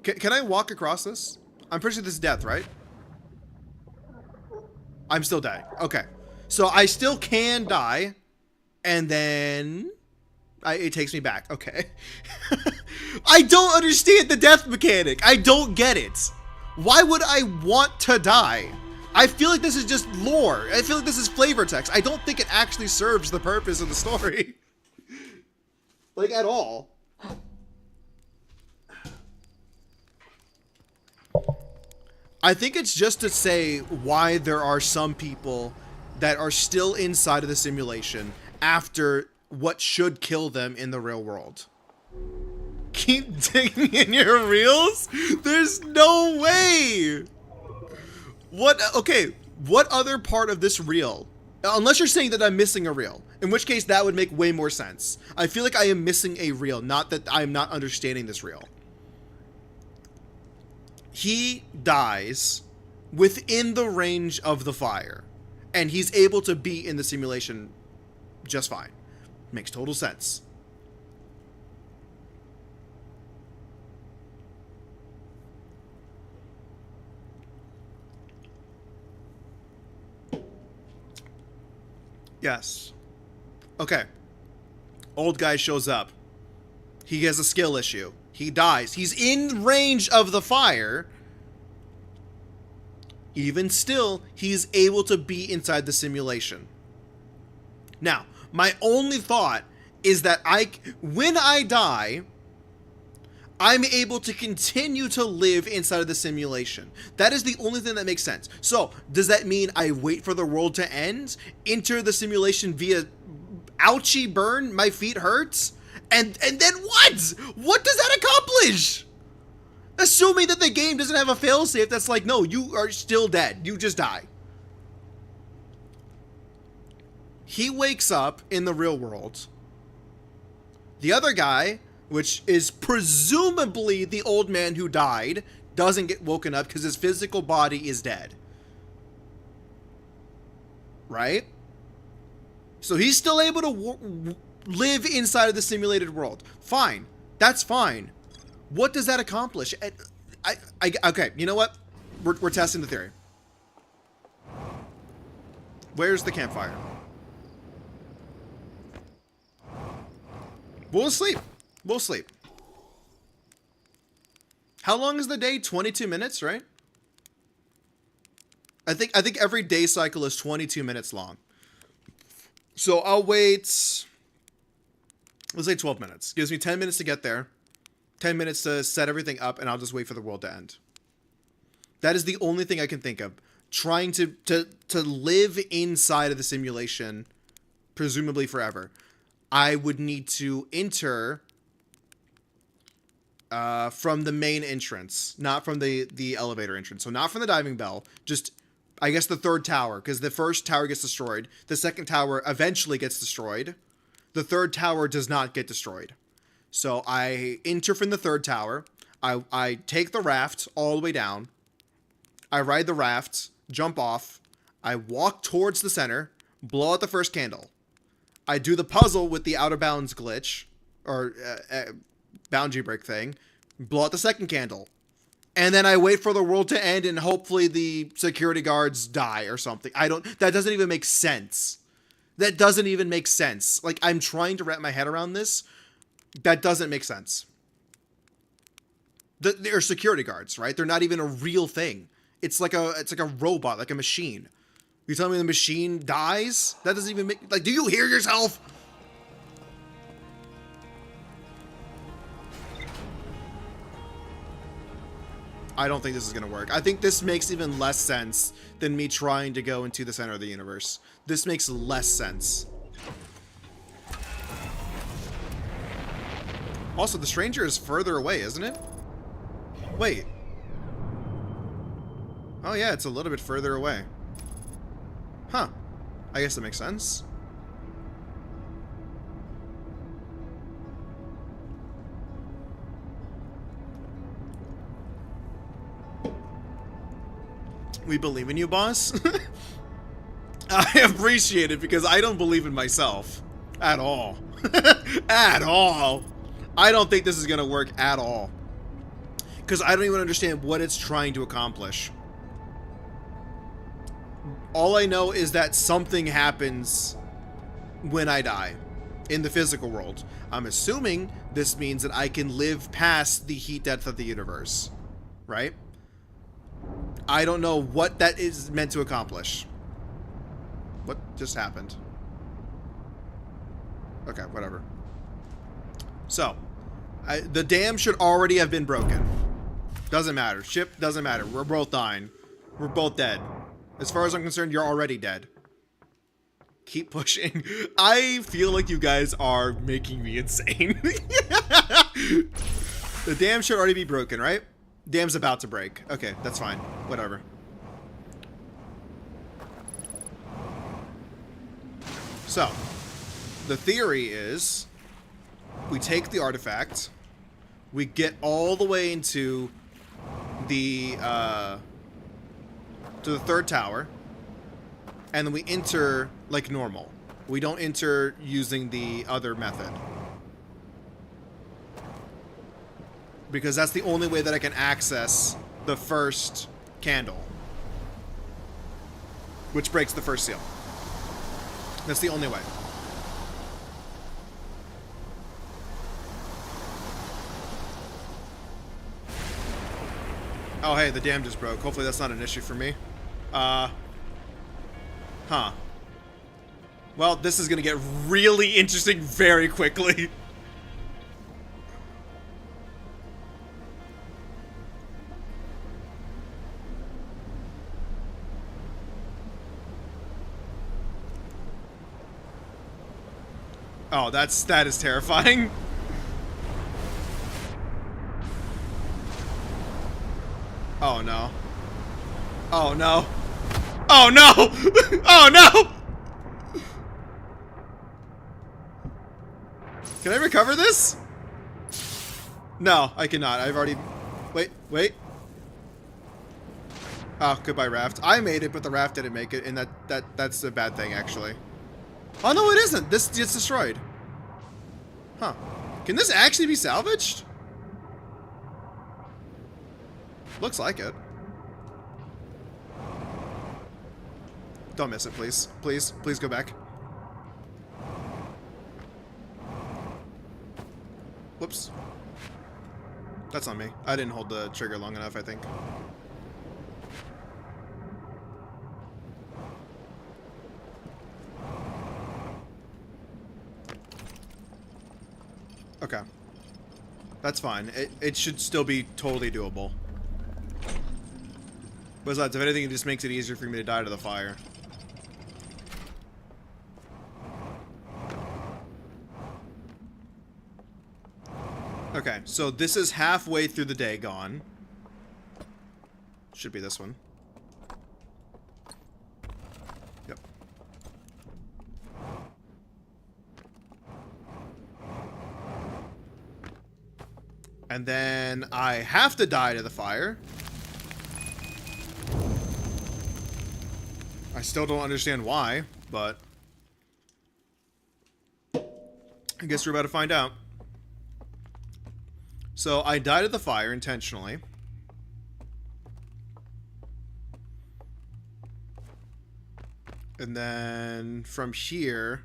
can I walk across this? I'm pretty sure this is death, right? I'm still dying. Okay. So I still can die, and then it takes me back. Okay. I don't understand the death mechanic. I don't get it. Why would I want to die? I feel like this is just lore. I feel like this is flavor text. I don't think it actually serves the purpose of the story. Like, at all. I think it's just to say why there are some people that are still inside of the simulation after what should kill them in the real world. Keep digging in your reels? There's no way! What? Okay, what other part of this reel? Unless you're saying that I'm missing a reel, in which case that would make way more sense. I feel like I am missing a reel, not that I'm not understanding this reel. he dies within the range of the fire, and he's able to be in the simulation just fine. Makes total sense. Yes. Okay. Old guy shows up. He has a skill issue. He dies. He's in range of the fire. Even still, he's able to be inside the simulation. Now, my only thought is that when I die, I'm able to continue to live inside of the simulation. That is the only thing that makes sense. So, does that mean I wait for the world to end, enter the simulation via ouchie burn, my feet hurts, and then what? What does that accomplish? Assuming that the game doesn't have a failsafe that's like, no, you are still dead. You just die. He wakes up in the real world. The other guy, which is presumably the old man who died, doesn't get woken up because his physical body is dead. Right? So he's still able to live inside of the simulated world. Fine. That's fine. What does that accomplish? Okay, you know what? We're testing the theory. Where's the campfire? We'll sleep. We'll sleep. How long is the day? 22 minutes, right? I think every day cycle is 22 minutes long. So I'll wait, let's say 12 minutes. Gives me 10 minutes to get there. 10 minutes to set everything up, and I'll just wait for the world to end. That is the only thing I can think of. Trying to live inside of the simulation, presumably forever. I would need to enter from the main entrance, not from the elevator entrance. So not from the diving bell, just, I guess, the third tower, because the first tower gets destroyed. The second tower eventually gets destroyed. The third tower does not get destroyed. So I enter from the third tower. I take the raft all the way down. I ride the raft, jump off. I walk towards the center, blow out the first candle. I do the puzzle with the out of bounds glitch, or boundary break thing, blow out the second candle. And then I wait for the world to end and hopefully the security guards die or something. That doesn't even make sense. That doesn't even make sense. Like, I'm trying to wrap my head around this. That doesn't make sense. They're security guards, right? They're not even a real thing. It's like a robot, like a machine. You tell me the machine dies? That doesn't even make, like, do you hear yourself? I don't think this is going to work. I think this makes even less sense than me trying to go into the center of the universe. This makes less sense. Also, the stranger is further away, isn't it? Wait. Oh yeah, it's a little bit further away. Huh. I guess that makes sense. We believe in you, boss. I appreciate it because I don't believe in myself. At all. At all. I don't think this is going to work at all. Because I don't even understand what it's trying to accomplish. All I know is that something happens when I die in the physical world. I'm assuming this means that I can live past the heat death of the universe. Right? I don't know what that is meant to accomplish. What just happened? Okay, whatever. So, the dam should already have been broken. Doesn't matter. Ship doesn't matter. We're both dying. We're both dead. As far as I'm concerned, you're already dead. Keep pushing. I feel like you guys are making me insane. The dam should already be broken, right? Dam's about to break. Okay, that's fine. Whatever. So, the theory is we take the artifact, we get all the way into the third tower, and then we enter like normal. We don't enter using the other method. Because that's the only way that I can access the first candle. Which breaks the first seal. That's the only way. Oh, hey, the dam just broke. Hopefully that's not an issue for me. Huh. Well, this is gonna get really interesting very quickly. Oh, that is terrifying. Oh no. Oh no. Oh no! Oh no! Can I recover this? No, I cannot. I've already... Wait. Oh, goodbye, raft. I made it, but the raft didn't make it, and that's a bad thing, actually. Oh, no, it isn't. This gets destroyed. Huh. Can this actually be salvaged? Looks like it. Don't miss it, please. Please go back. Whoops. That's on me. I didn't hold the trigger long enough, I think. Okay. That's fine. It should still be totally doable. Besides, if anything, it just makes it easier for me to die to the fire. Okay, so this is halfway through the day gone. Should be this one. Yep. And then I have to die to the fire. I still don't understand why, but I guess we're about to find out. So I died at the fire intentionally. And then from here,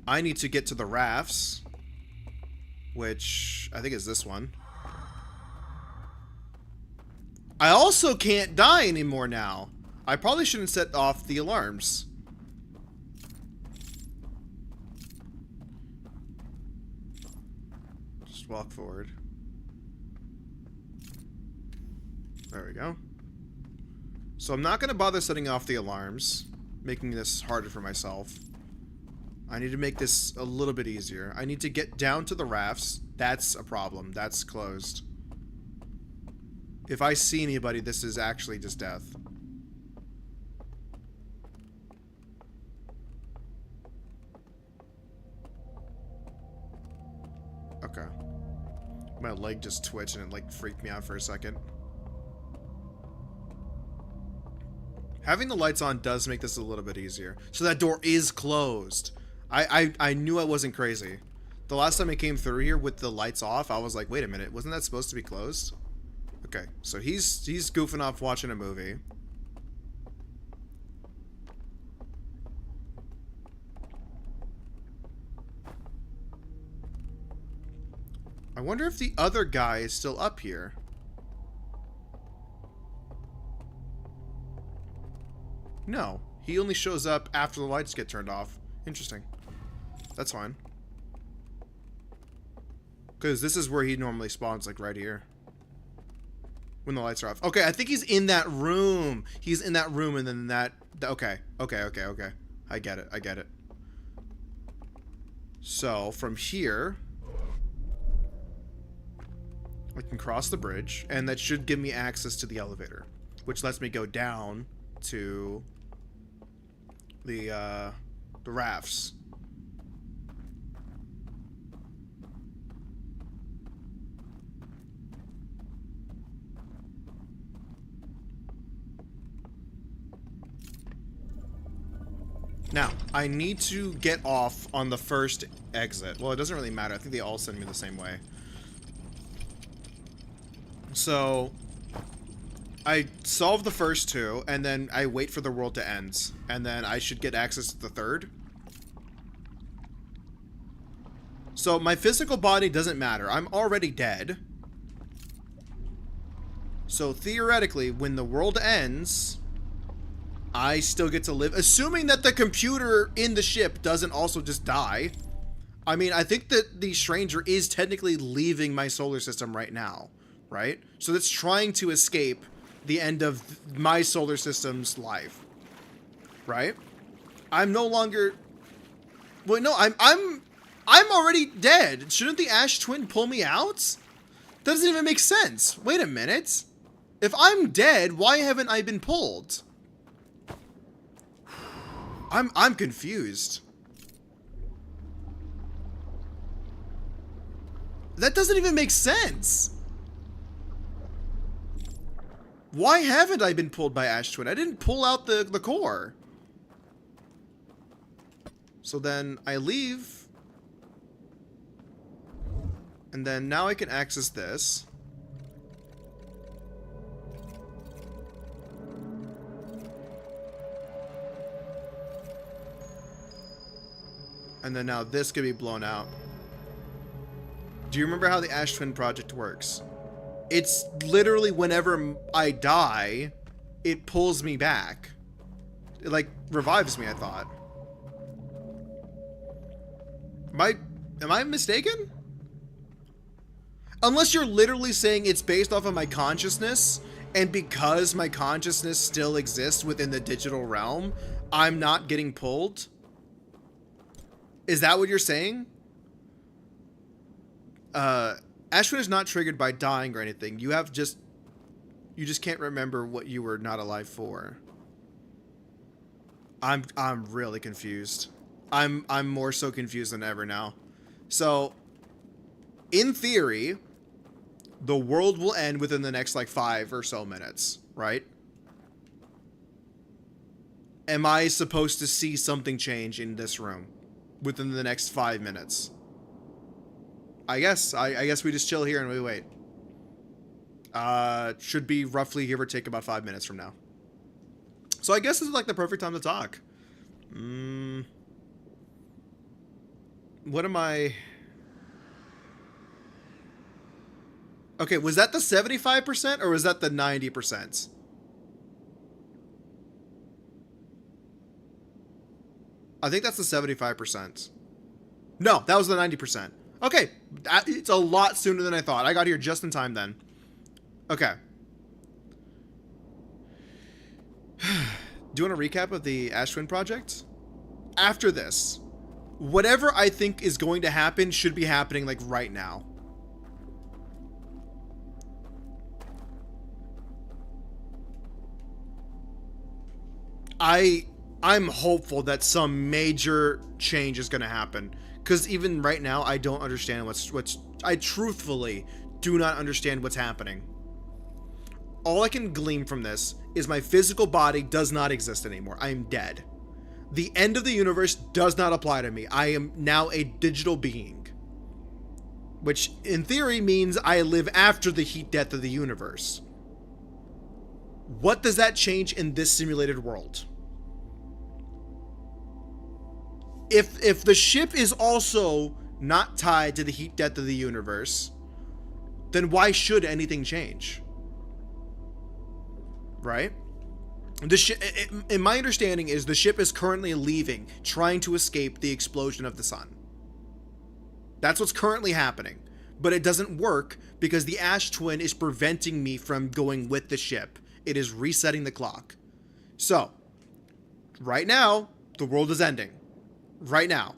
I need to get to the rafts, which I think is this one. I also can't die anymore now. I probably shouldn't set off the alarms. Just walk forward. There we go. So I'm not going to bother setting off the alarms, making this harder for myself. I need to make this a little bit easier. I need to get down to the rafts. That's a problem. That's closed. If I see anybody, this is actually just death. Okay. My leg just twitched and it like freaked me out for a second. Having the lights on does make this a little bit easier. So that door is closed. I knew I wasn't crazy. The last time I came through here with the lights off, I was like, wait a minute, wasn't that supposed to be closed? Okay, so he's goofing off watching a movie. I wonder if the other guy is still up here. No, he only shows up after the lights get turned off. Interesting. That's fine. Because this is where he normally spawns, like right here. When the lights are off. Okay, I think he's in that room. He's in that room and then that... Okay. I get it. So, from here... I can cross the bridge, and that should give me access to the elevator. Which lets me go down to... the rafts. Now, I need to get off on the first exit. Well, it doesn't really matter. I think they all send me the same way. So, I solve the first two, and then I wait for the world to end. And then I should get access to the third. So, my physical body doesn't matter. I'm already dead. So, theoretically, when the world ends, I still get to live. Assuming that the computer in the ship doesn't also just die. I mean, I think that the stranger is technically leaving my solar system right now, right? So it's trying to escape the end of my solar system's life, right? I'm no longer. Well, no, I'm already dead. Shouldn't the Ash Twin pull me out? That doesn't even make sense. Wait a minute. If I'm dead, why haven't I been pulled? I'm confused. That doesn't even make sense. Why haven't I been pulled by Ash Twin? I didn't pull out the core. So then I leave. And then now I can access this. And then now this could be blown out. Do you remember how the Ash Twin project works? It's literally whenever I die, it pulls me back. It like revives me, I thought. Am I mistaken? Unless you're literally saying it's based off of my consciousness, and because my consciousness still exists within the digital realm, I'm not getting pulled. Is that what you're saying? Ashwin is not triggered by dying or anything. You just can't remember what you were not alive for. I'm really confused. I'm more so confused than ever now. So, in theory, the world will end within the next like 5 or so minutes, right? Am I supposed to see something change in this room within the next 5 minutes? I guess we just chill here and we wait. Should be roughly give or take about 5 minutes from now. So I guess this is like the perfect time to talk. What am I? Okay, was that the 75% or was that the 90%? I think that's the 75%. No, that was the 90%. Okay, it's a lot sooner than I thought. I got here just in time then. Okay. Do you want a recap of the Ash Twin project? After this, whatever I think is going to happen should be happening like right now. I'm hopeful that some major change is going to happen, because even right now I don't understand I truthfully do not understand what's happening. All I can glean from this is my physical body does not exist anymore. I am dead. The end of the universe does not apply to me. I am now a digital being, which in theory means I live after the heat death of the universe. What does that change in this simulated world? If the ship is also not tied to the heat death of the universe, then why should anything change? Right? In my understanding is the ship is currently leaving, trying to escape the explosion of the sun. That's what's currently happening. But it doesn't work because the Ash Twin is preventing me from going with the ship. It is resetting the clock. So, right now, the world is ending. Right now.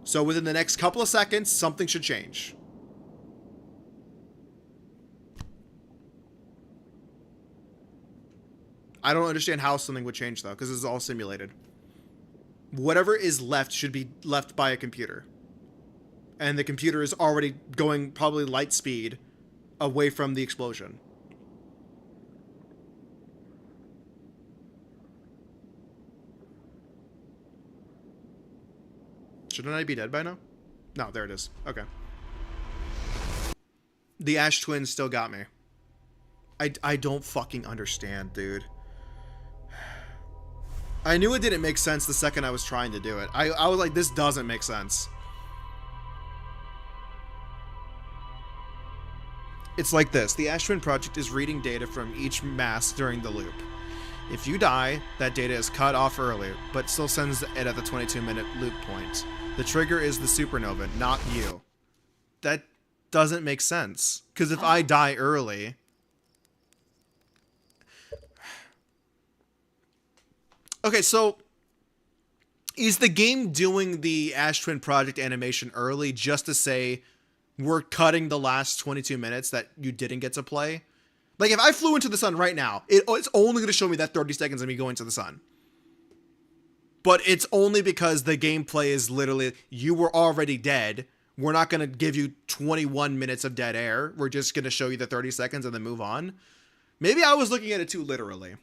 So within the next couple of seconds, something should change. I don't understand how something would change though, because it's all simulated. Whatever is left should be left by a computer. And the computer is already going probably light speed away from the explosion. Shouldn't I be dead by now? No, there it is. Okay. The Ash Twins still got me. I don't fucking understand, dude. I knew it didn't make sense the second I was trying to do it. I was like, this doesn't make sense. It's like this. The Ash Twin Project is reading data from each mask during the loop. If you die, that data is cut off early, but still sends it at the 22-minute loop point. The trigger is the supernova, not you. That doesn't make sense. Because if I die early... Okay, so... is the game doing the Ash Twin Project animation early just to say we're cutting the last 22 minutes that you didn't get to play? Like, if I flew into the sun right now, it's only going to show me that 30 seconds of me going to the sun. But it's only because the gameplay is literally, you were already dead. We're not going to give you 21 minutes of dead air. We're just going to show you the 30 seconds and then move on. Maybe I was looking at it too literally.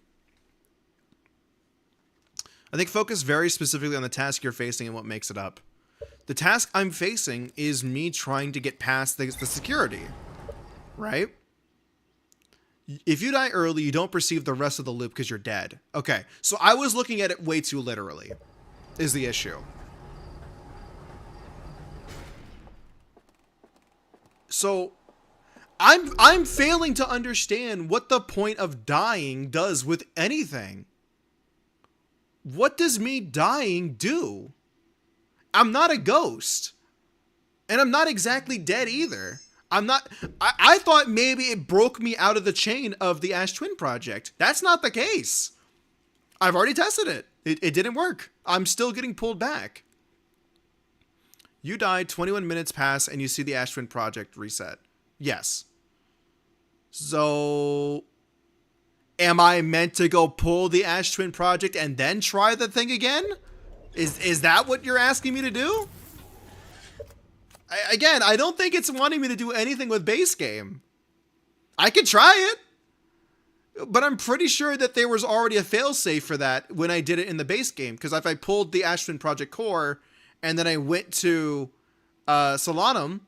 I think focus very specifically on the task you're facing and what makes it up. The task I'm facing is me trying to get past the security. Right? If you die early, you don't perceive the rest of the loop because you're dead. Okay, so I was looking at it way too literally, is the issue. So, I'm failing to understand what the point of dying does with anything. What does me dying do? I'm not a ghost. And I'm not exactly dead either. I thought maybe it broke me out of the chain of the Ash Twin Project. That's not the case. I've already tested it. It didn't work. I'm still getting pulled back. You died, 21 minutes pass, and you see the Ash Twin Project reset. Yes. So, am I meant to go pull the Ash Twin Project and then try the thing again? Is that what you're asking me to do? Again, I don't think it's wanting me to do anything with base game. I could try it, but I'm pretty sure that there was already a failsafe for that when I did it in the base game. Because if I pulled the Ash Twin Project core and then I went to Solanum,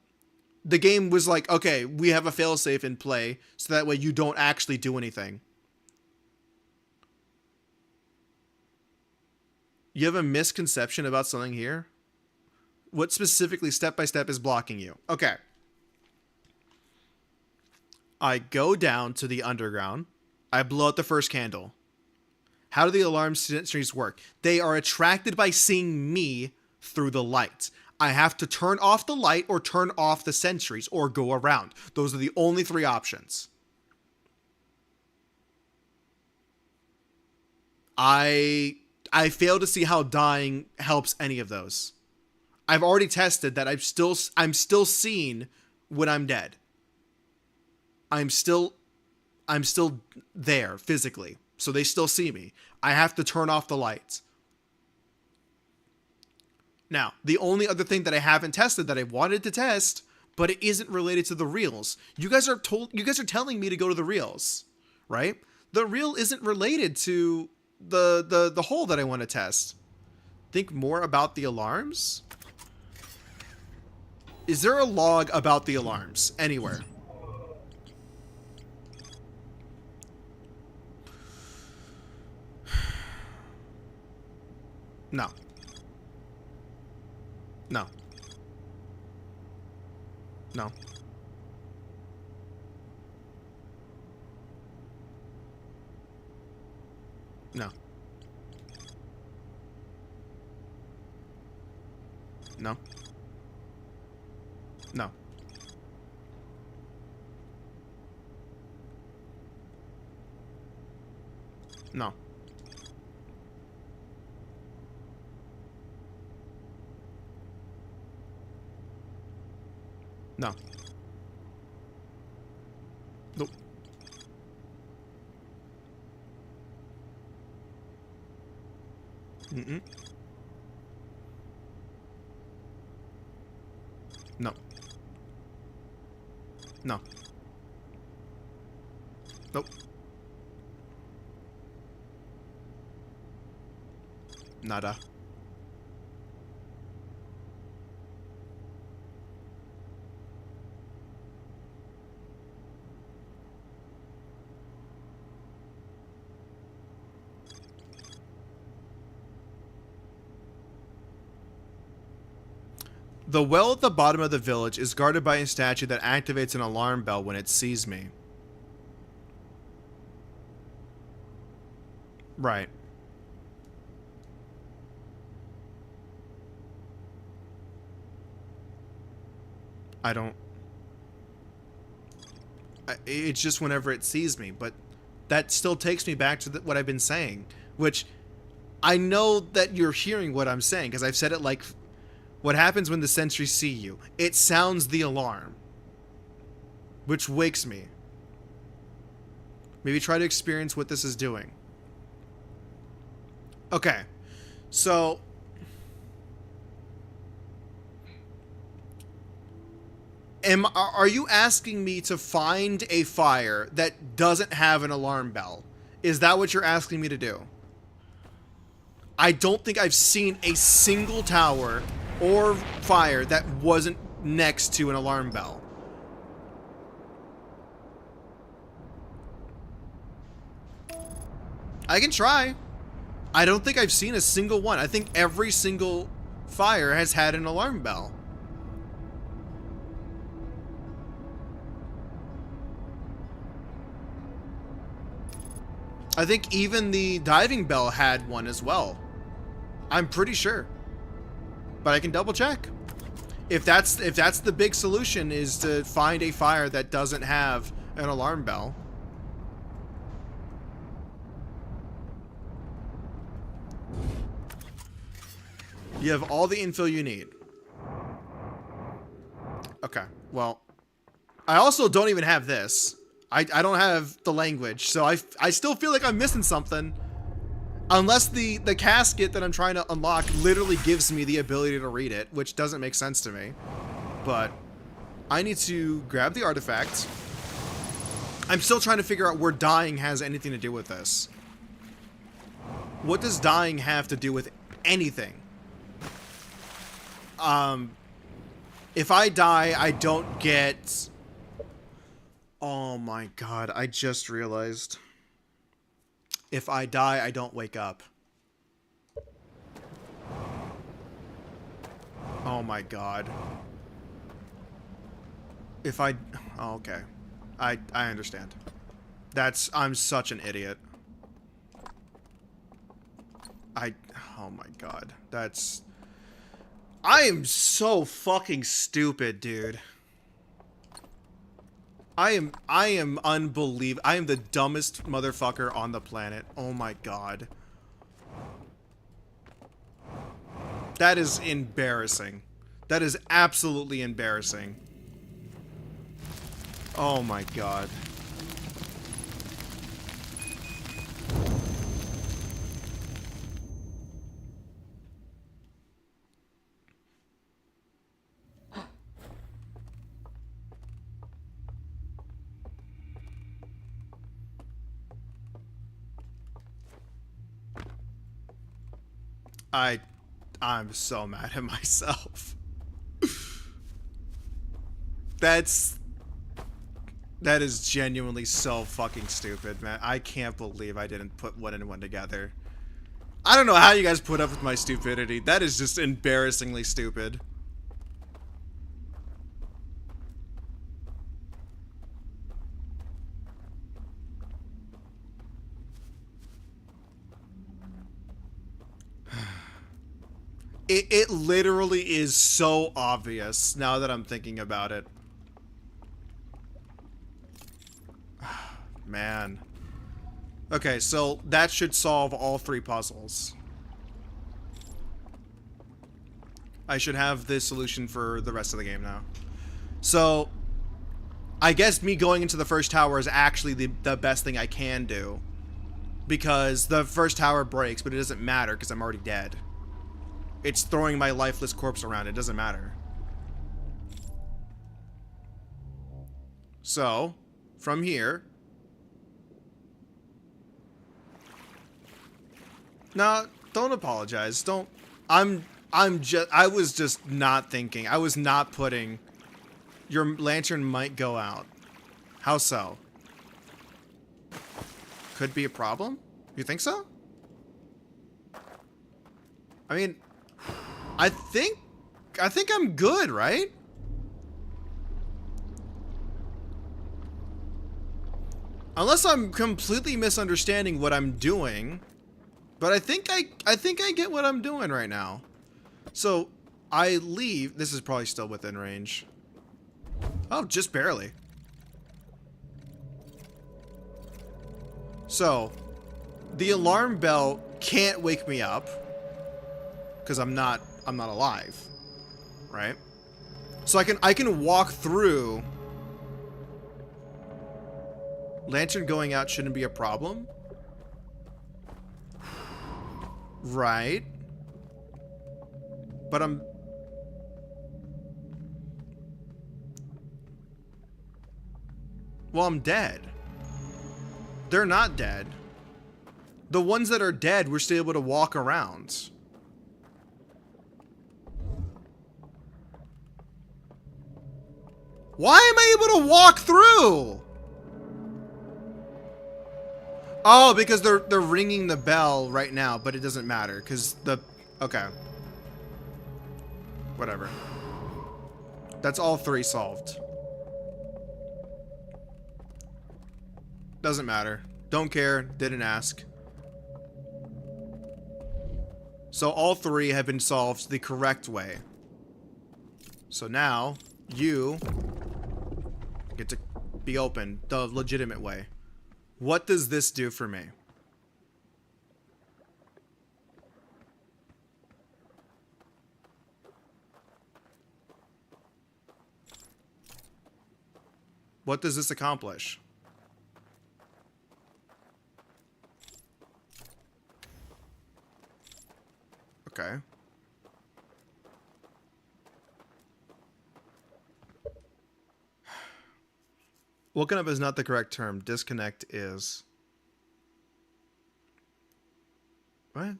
the game was like, okay, we have a failsafe in play, so that way you don't actually do anything. You have a misconception about something here? What specifically, step by step, is blocking you? Okay. I go down to the underground. I blow out the first candle. How do the alarm sentries work? They are attracted by seeing me through the light. I have to turn off the light or turn off the sentries or go around. Those are the only three options. I fail to see how dying helps any of those. I've already tested that I'm still seen when I'm dead. I'm still there physically. So they still see me. I have to turn off the lights. Now, the only other thing that I haven't tested that I wanted to test, but it isn't related to the reels. You guys are telling me to go to the reels, right? The reel isn't related to the hole that I want to test. Think more about the alarms? Is there a log about the alarms anywhere? No. No. No. No. No. No. No. No. Nope. Mm-mm. No. No. Nope. Nada. The well at the bottom of the village is guarded by a statue that activates an alarm bell when it sees me. Right. I don't... It's just whenever it sees me, but that still takes me back to what I've been saying, which I know that you're hearing what I'm saying, because I've said it like, what happens when the sentries see you? It sounds the alarm, which wakes me. Maybe try to experience what this is doing. Okay, so... Are you asking me to find a fire that doesn't have an alarm bell? Is that what you're asking me to do? I don't think I've seen a single tower or fire that wasn't next to an alarm bell. I can try. I don't think I've seen a single one. I think every single fire has had an alarm bell. I think even the diving bell had one as well. I'm pretty sure. But I can double check. If that's the big solution, is to find a fire that doesn't have an alarm bell. You have all the info you need. Okay, well, I also don't even have this. I don't have the language, so I still feel like I'm missing something. Unless the casket that I'm trying to unlock literally gives me the ability to read it, which doesn't make sense to me. But I need to grab the artifact. I'm still trying to figure out where dying has anything to do with this. What does dying have to do with anything? If I die, I don't get... Oh my god, I just realized. If I die, I don't wake up. Oh my god. If I... Oh, okay. I understand. I'm such an idiot. Oh my god. I am so fucking stupid, dude. I am unbelievable. I am the dumbest motherfucker on the planet. Oh my god. That is embarrassing. That is absolutely embarrassing. Oh my god. I'm so mad at myself. That is genuinely so fucking stupid, man. I can't believe I didn't put one and one together. I don't know how you guys put up with my stupidity. That is just embarrassingly stupid. It literally is so obvious now that I'm thinking about it. Man. Okay, so that should solve all 3 puzzles. I should have the solution for the rest of the game now. So, I guess me going into the first tower is actually the best thing I can do. Because the first tower breaks, but it doesn't matter because I'm already dead. It's throwing my lifeless corpse around. It doesn't matter. So, from here... No, don't apologize. Don't... I was just not thinking. I was not putting... Your lantern might go out. How so? Could be a problem? You think so? I mean... I think I'm good, right? Unless I'm completely misunderstanding what I'm doing. But I think I get what I'm doing right now. So I leave. This is probably still within range. Oh, just barely. So the alarm bell can't wake me up because I'm not alive, right? So I can walk through. Lantern going out shouldn't be a problem. Right. But well, I'm dead. They're not dead. The ones that are dead, we're still able to walk around. Why am I able to walk through? Oh, because they're ringing the bell right now, but it doesn't matter because okay. Whatever. That's all 3 solved. Doesn't matter. Don't care. Didn't ask. So all 3 have been solved the correct way. So now you get to be open the legitimate way. What does this do for me? What does this accomplish? Okay. Woken up is not the correct term. Disconnect is. What?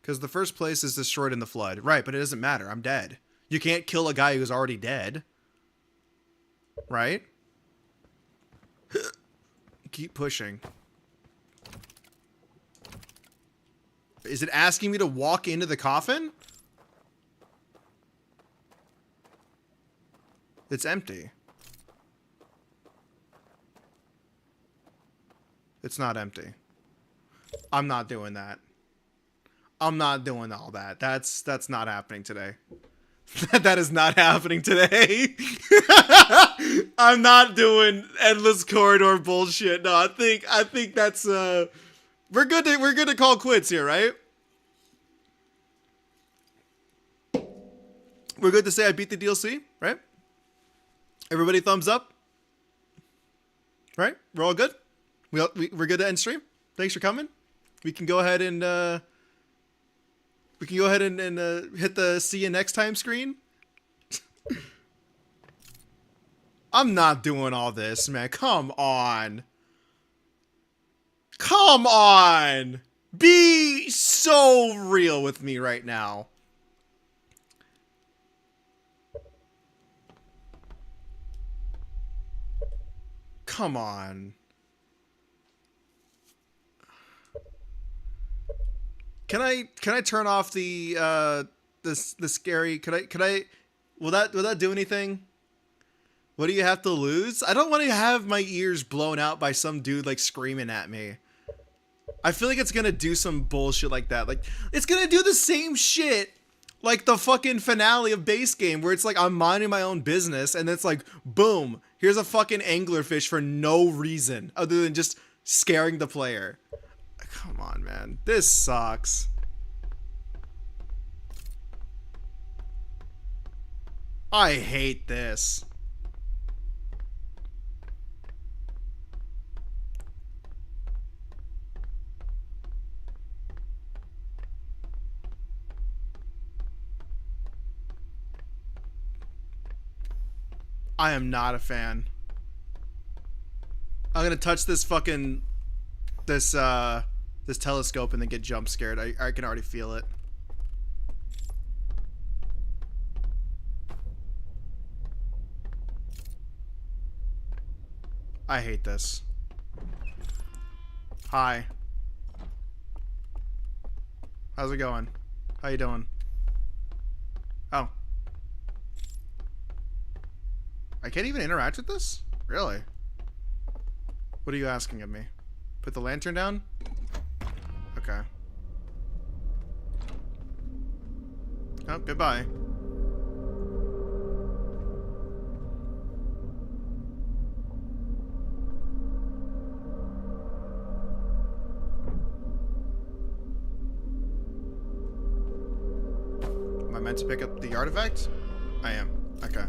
Because the first place is destroyed in the flood. Right, but it doesn't matter. I'm dead. You can't kill a guy who's already dead. Right? Keep pushing. Is it asking me to walk into the coffin? It's empty. It's not empty. I'm not doing that. I'm not doing all that. That's not happening today. That is not happening today. I'm not doing endless corridor bullshit. No, I think that's we're good to call quits here, right? We're good to say I beat the DLC, right? Everybody thumbs up. Right? We're all good? We're good to end stream. Thanks for coming. We can go ahead and hit the see you next time screen. I'm not doing all this, man. Come on. Come on. Be so real with me right now. Come on. Can I turn off the scary? Could I will that do anything? What do you have to lose? I don't want to have my ears blown out by some dude like screaming at me. I feel like it's gonna do some bullshit like that. Like it's gonna do the same shit like the fucking finale of Base Game where it's like I'm minding my own business and it's like boom, here's a fucking anglerfish for no reason other than just scaring the player. Come on, man. This sucks. I hate this. I am not a fan. I'm gonna touch this fucking this telescope and then get jump scared. I can already feel it. I hate this. Hi. How's it going? How you doing? Oh. I can't even interact with this? Really? What are you asking of me? Put the lantern down? Okay. Oh, goodbye. Am I meant to pick up the artifact? I am. Okay.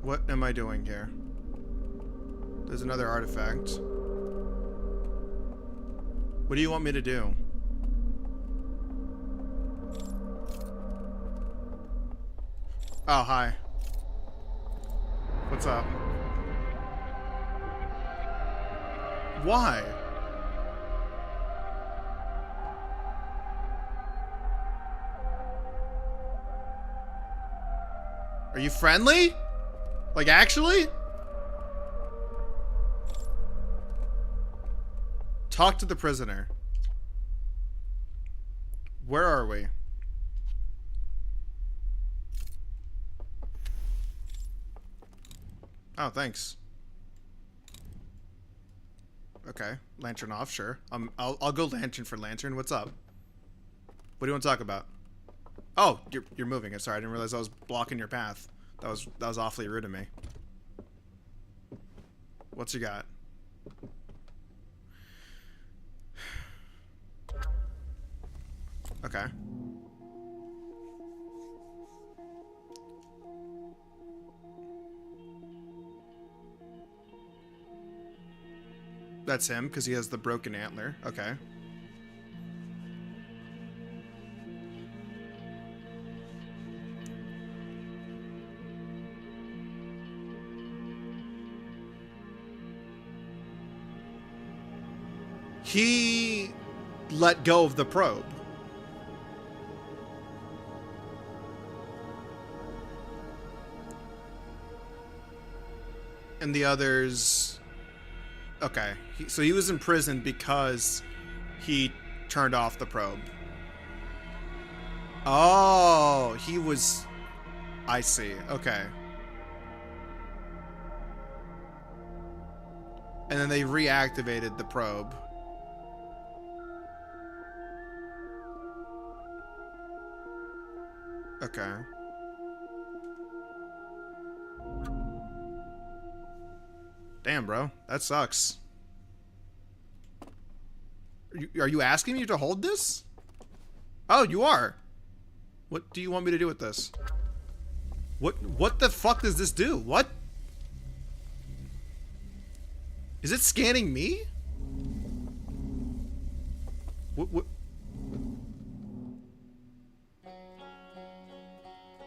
What am I doing here? There's another artifact. What do you want me to do? Oh, hi. What's up? Why? Are you friendly? Like, actually? Talk to the prisoner. Where are we? Oh, thanks. Okay, lantern off, sure. I'll go lantern for lantern. What's up? What do you want to talk about? Oh, you're moving it. Sorry, I didn't realize I was blocking your path. That was awfully rude of me. What's you got? Okay. That's him, because he has the broken antler. Okay. He let go of the probe. And the others... Okay. So he was in prison because he turned off the probe. Oh, he was... I see. Okay. And then they reactivated the probe. Okay. Damn, bro. That sucks. Are you asking me to hold this? Oh, you are. What do you want me to do with this? What the fuck does this do? What? Is it scanning me? What?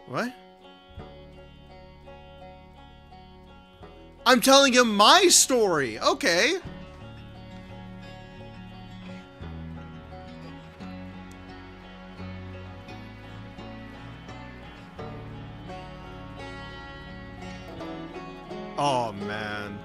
What? I'm telling him my story. Okay. Oh, man.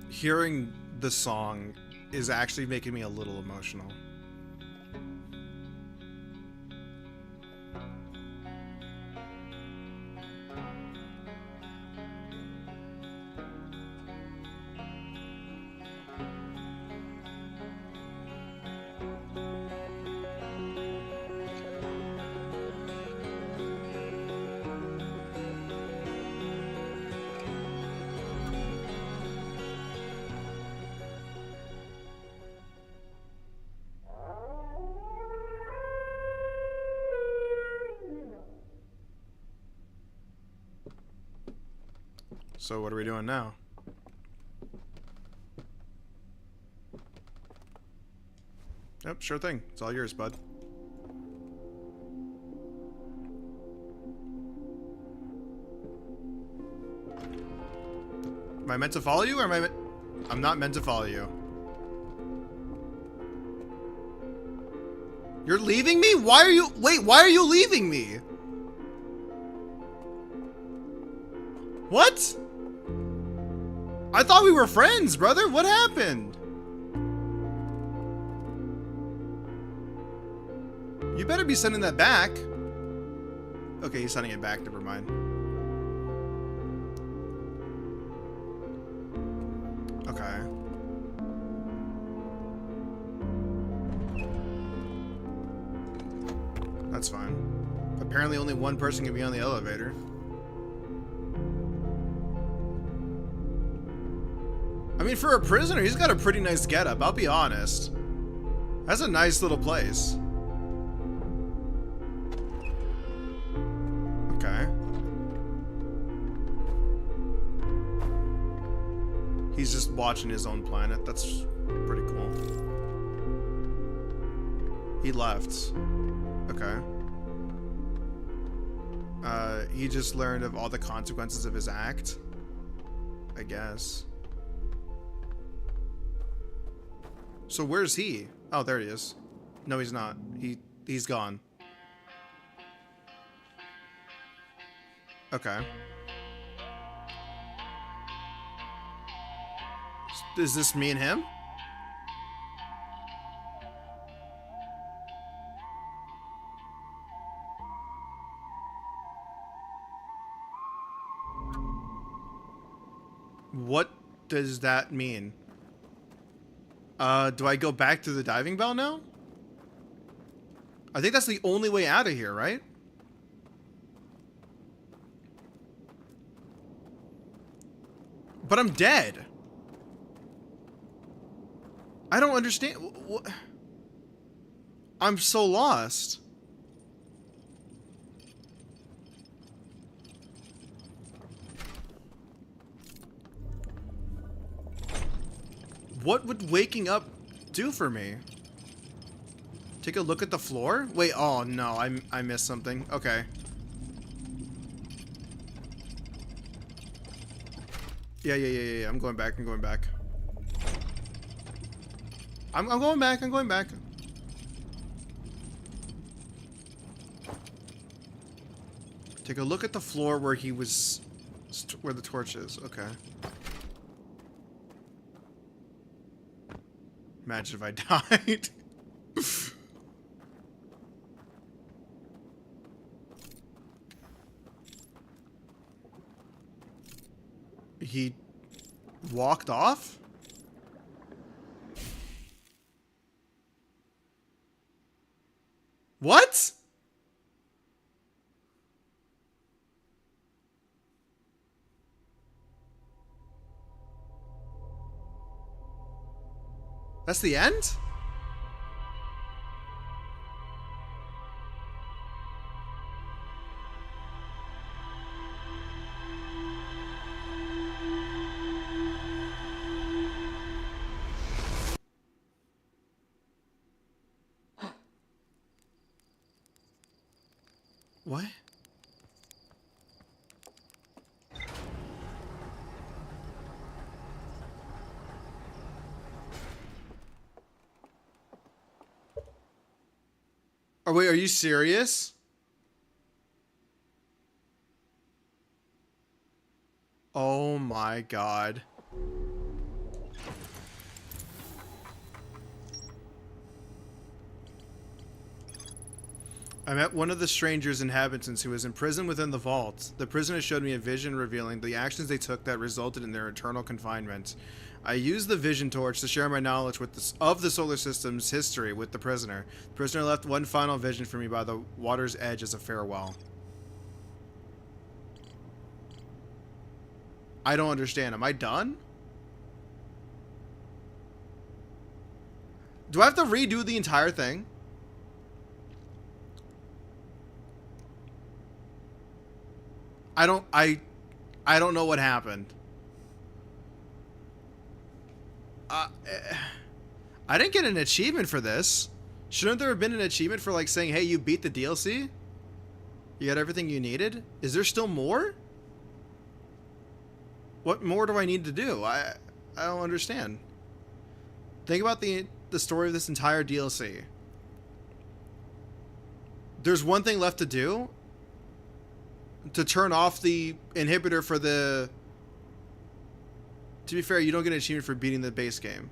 Hearing the song is actually making me a little emotional. So what are we doing now? Yep, sure thing. It's all yours, bud. Am I meant to follow you, or am I meant... I'm not meant to follow you. You're leaving me? Why are you... Wait, why are you leaving me? What? I thought we were friends, brother. What happened? You better be sending that back. Okay, he's sending it back. Never mind. Okay. That's fine. Apparently only one person can be on the elevator. I mean, for a prisoner, he's got a pretty nice getup, I'll be honest. That's a nice little place. Okay. He's just watching his own planet. That's pretty cool. He left. Okay. He just learned of all the consequences of his act, I guess. So where's he? Oh, there he is. No, he's not. He's gone. Okay. Is this me and him? What does that mean? Do I go back to the diving bell now? I think that's the only way out of here, right? But I'm dead. I don't understand. I'm so lost. What would waking up do for me? Take a look at the floor? Wait, oh no, I missed something. Okay. Yeah. I'm going back. I'm going back. I'm going back. I'm going back. Take a look at the floor where he was, where the torch is. Okay. Imagine if I died. He walked off? What? That's the end? What? Oh, wait, are you serious? Oh my god. I met one of the strangers inhabitants who was imprisoned within the vault. The prisoner showed me a vision revealing the actions they took that resulted in their eternal confinement. I used the vision torch to share my knowledge of the solar system's history with the prisoner. The prisoner left one final vision for me by the water's edge as a farewell. I don't understand. Am I done? Do I have to redo the entire thing? I don't know what happened. Uh, I didn't get an achievement for this. Shouldn't there have been an achievement for like saying, hey, you beat the DLC? You got everything you needed? Is there still more? What more do I need to do? I don't understand. Think about the story of this entire DLC. There's one thing left to do. To turn off the inhibitor for the... To be fair, you don't get an achievement for beating the base game.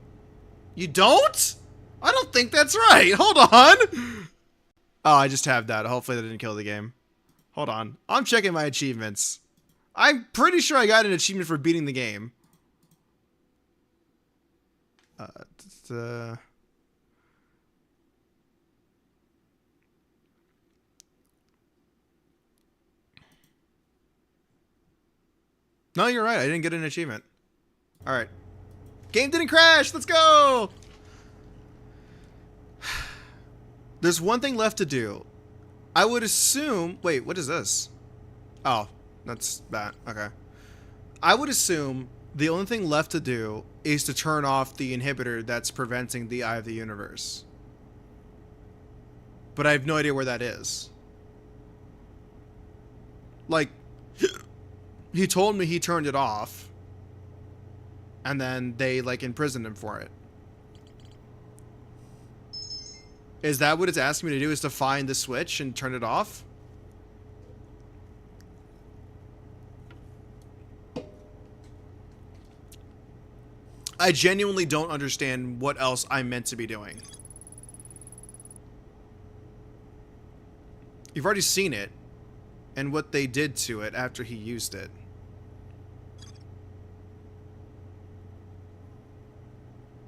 You don't? I don't think that's right. Hold on. Oh, I just tabbed that. Hopefully that didn't kill the game. Hold on. I'm checking my achievements. I'm pretty sure I got an achievement for beating the game. No, you're right. I didn't get an achievement. All right. Game didn't crash. Let's go. There's one thing left to do. I would assume... Wait, what is this? Oh, that's that. Okay. I would assume the only thing left to do is to turn off the inhibitor that's preventing the Eye of the Universe. But I have no idea where that is. Like, he told me he turned it off. And then they, like, imprisoned him for it. Is that what it's asking me to do, is to find the switch and turn it off? I genuinely don't understand what else I'm meant to be doing. You've already seen it, and what they did to it after he used it.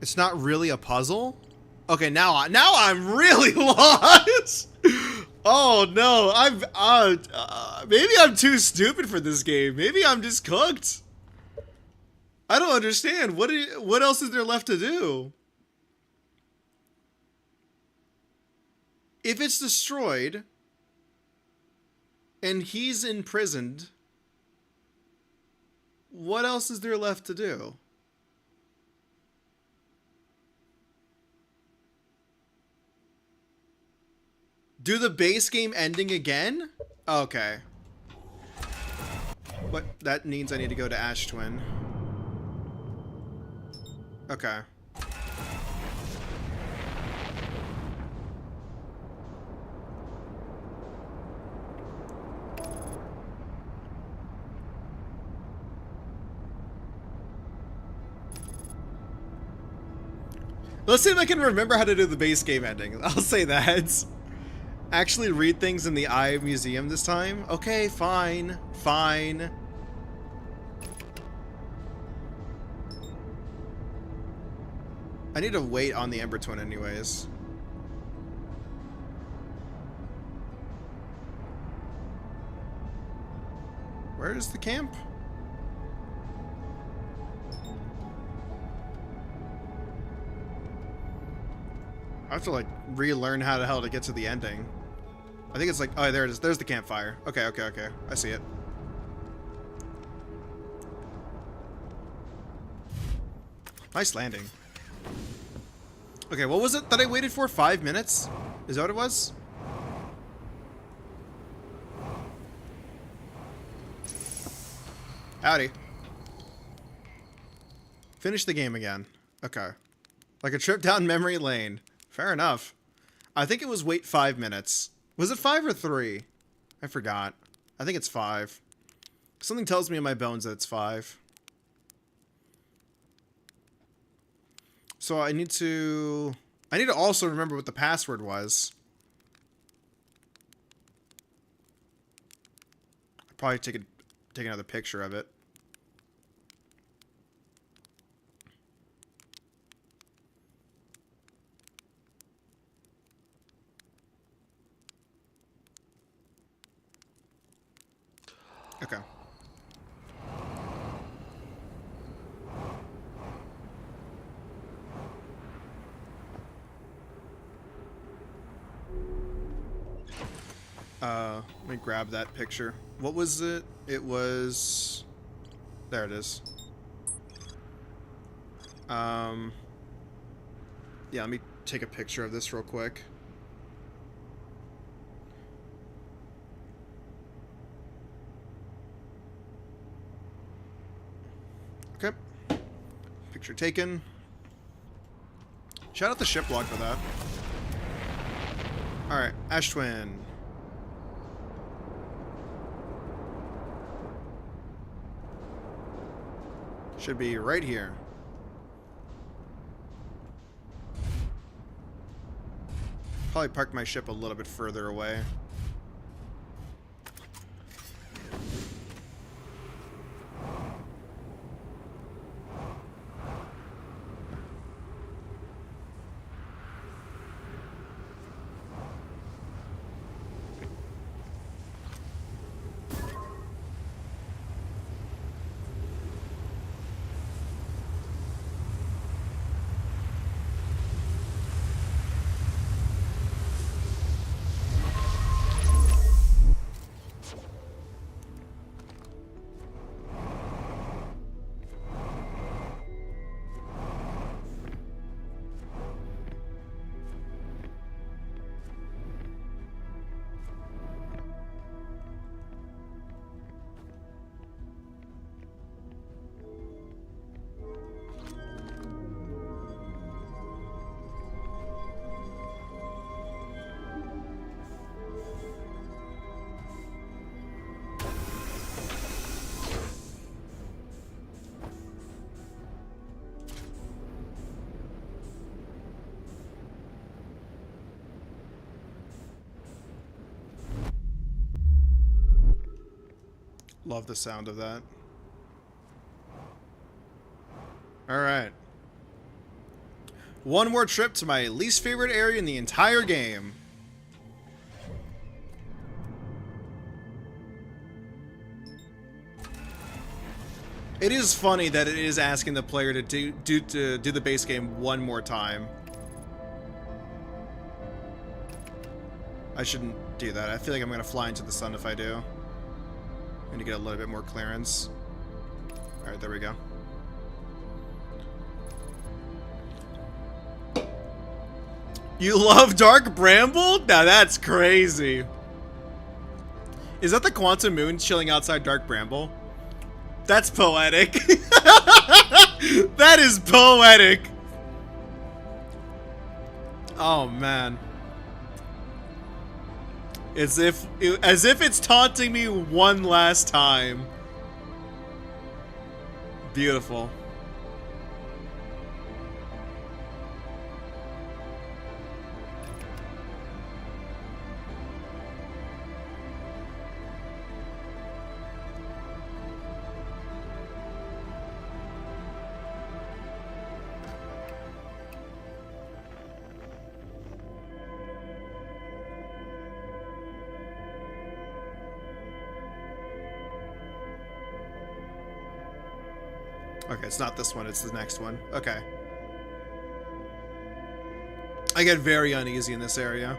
It's not really a puzzle? Okay, now I'm really lost. Oh no, maybe I'm too stupid for this game. Maybe I'm just cooked. I don't understand. What else is there left to do? If it's destroyed and he's imprisoned, what else is there left to do? Do the base game ending again? Okay. What? That means I need to go to Ash Twin. Okay. Let's see if I can remember how to do the base game ending. I'll say that. Actually read things in the Eye Museum this time? Okay, fine. Fine. I need to wait on the Ember Twin anyways. Where is the camp? I have to like relearn how the hell to get to the ending. I think it's like, oh, there it is. There's the campfire. Okay, okay, okay. I see it. Nice landing. Okay, what was it that I waited for? 5 minutes? Is that what it was? Howdy. Finish the game again. Okay. Like a trip down memory lane. Fair enough. I think it was wait 5 minutes. Was it 5 or 3? I forgot. I think it's 5. Something tells me in my bones that it's 5. So I need to also remember what the password was. I'll probably take another picture of it. Okay. Let me grab that picture. What was it? It was There it is. Yeah, let me take a picture of this real quick. Okay. Picture taken. Shout out the ship log for that. Alright, Ash Twin. Should be right here. Probably park my ship a little bit further away. Love the sound of that. Alright. One more trip to my least favorite area in the entire game. It is funny that it is asking the player to do the base game one more time. I shouldn't do that. I feel like I'm gonna fly into the sun if I do. I'm gonna get a little bit more clearance. Alright, there we go. You love Dark Bramble? Now that's crazy. Is that the Quantum Moon chilling outside Dark Bramble? That's poetic. That is poetic. Oh man. As if it's taunting me one last time. Beautiful. Okay, it's not this one, it's the next one. Okay. I get very uneasy in this area.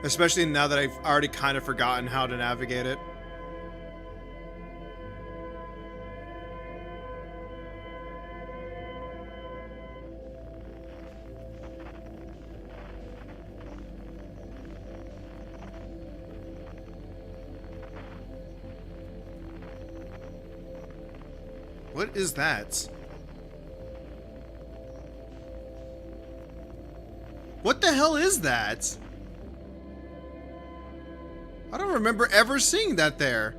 Especially now that I've already kind of forgotten how to navigate it. What is that? What the hell is that? I don't remember ever seeing that there.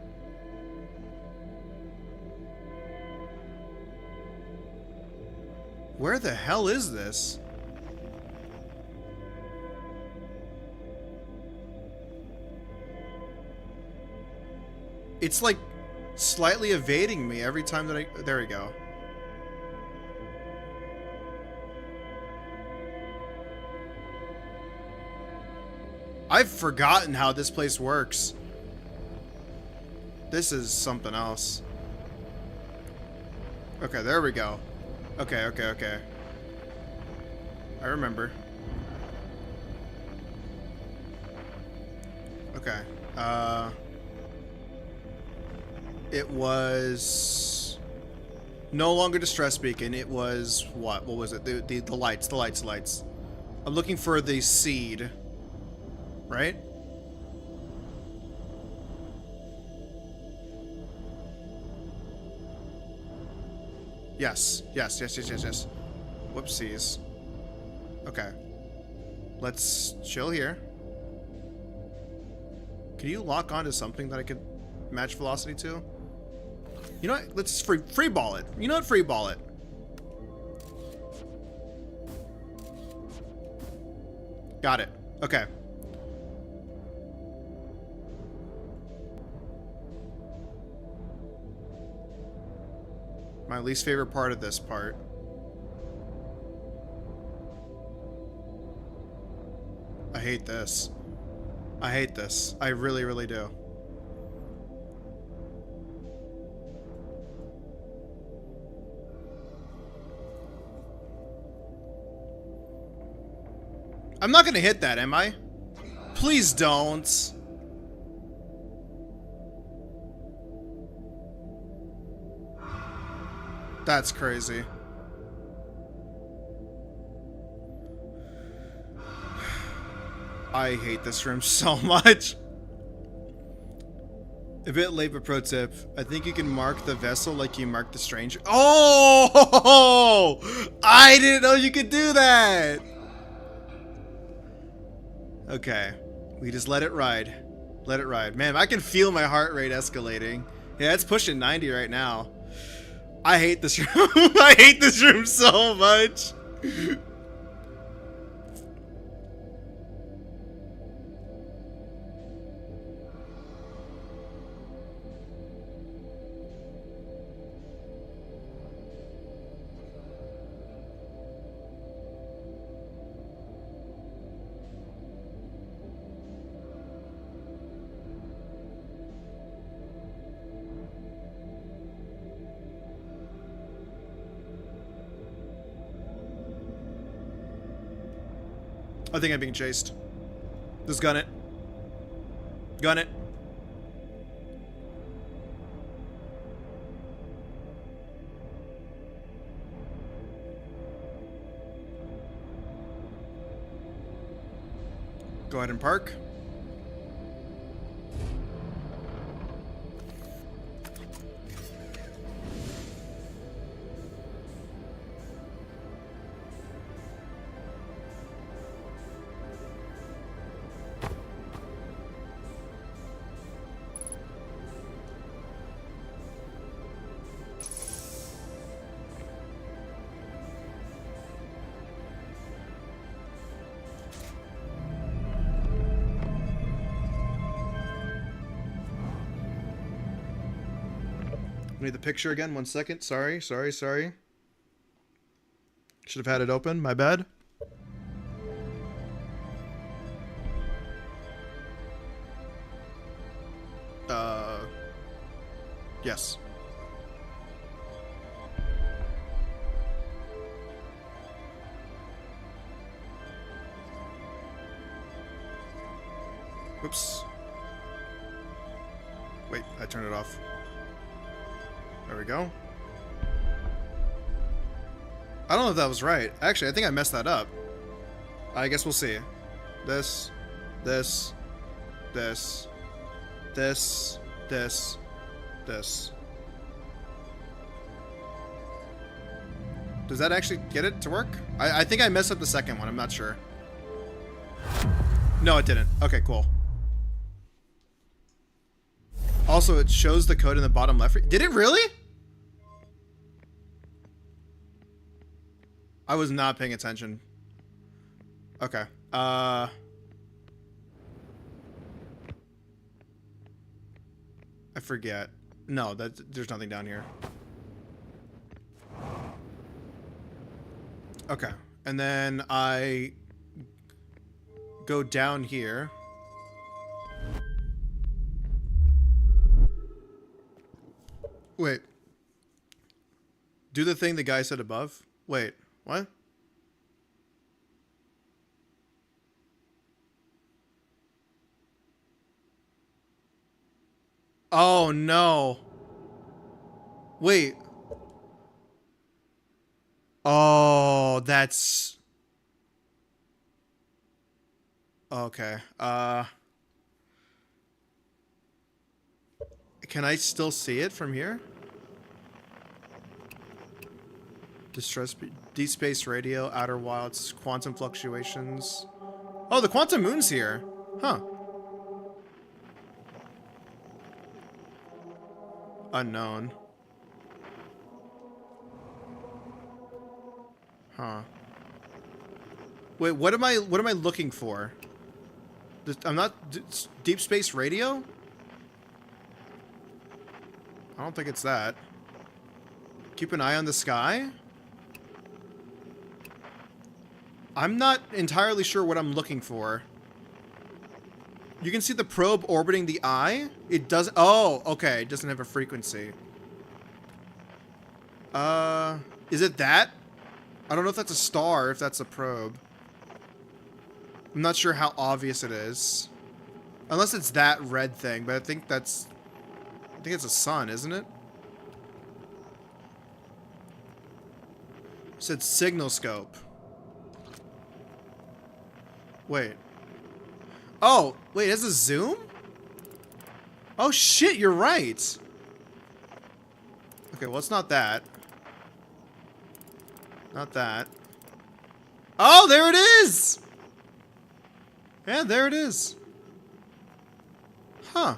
Where the hell is this? It's like slightly evading me every time that there we go. I've forgotten how this place works. This is something else. Okay, there we go. Okay. I remember. Okay. It was... No longer distress beacon. It was what? What was it? The lights. The lights. I'm looking for the seed. Right? Yes. Whoopsies. Okay. Let's chill here. Can you lock onto something that I could match velocity to? You know what? Let's free ball it. You know what? Free ball it. Got it. Okay. My least favorite part of this part. I hate this. I hate this. I really, really do. I'm not gonna hit that, am I? Please don't. That's crazy. I hate this room so much. A bit late, but pro tip. I think you can mark the vessel like you mark the stranger. Oh! I didn't know you could do that! Okay. We just let it ride. Let it ride. Man, I can feel my heart rate escalating. Yeah, it's pushing 90 right now. I hate this room. I hate this room so much. I think I'm being chased. Just gun it. Gun it. Go ahead and park. Need the picture again. 1 second. Sorry. Should have had it open. My bad. Yes. Whoops. Wait, I turned it off. There we go. I don't know if that was right. Actually, I think I messed that up. I guess we'll see. This. Does that actually get it to work? I think I messed up the second one. I'm not sure. No, it didn't. Okay, cool. Also, it shows the code in the bottom left. Did it really? I was not paying attention. Okay. I forget. No, there's nothing down here. Okay. And then I go down here. Wait. Do the thing the guy said above? Wait, what? Oh no. Wait. Oh, that's okay. Can I still see it from here? Deep space radio, outer wilds, quantum fluctuations. Oh, the quantum moon's here. Huh. Unknown. Huh. Wait, what am I looking for? I'm not deep space radio? I don't think it's that. Keep an eye on the sky? I'm not entirely sure what I'm looking for. You can see the probe orbiting the eye. It does. Oh, okay. It doesn't have a frequency. Is it that? I don't know if that's a star, if that's a probe. I'm not sure how obvious it is. Unless it's that red thing, but I think it's a sun, isn't it? It said signal scope. Wait. Oh, wait, it has a zoom? Oh shit, you're right. Okay, well, it's not that. Not that. Oh, there it is! Yeah, there it is. Huh.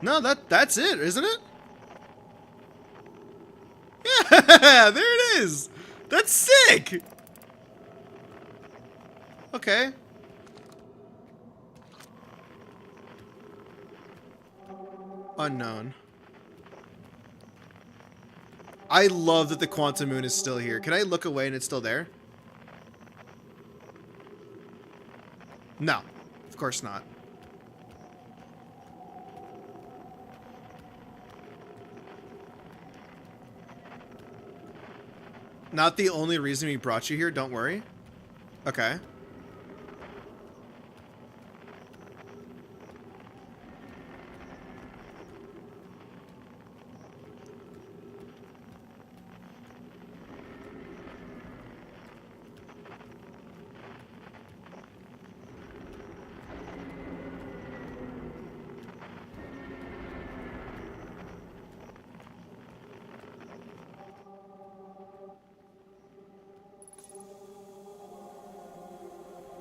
No, that's it, isn't it? Yeah, there it is. That's sick. Okay. Unknown. I love that the quantum moon is still here. Can I look away and it's still there? No, of course not. Not the only reason we brought you here, don't worry. Okay.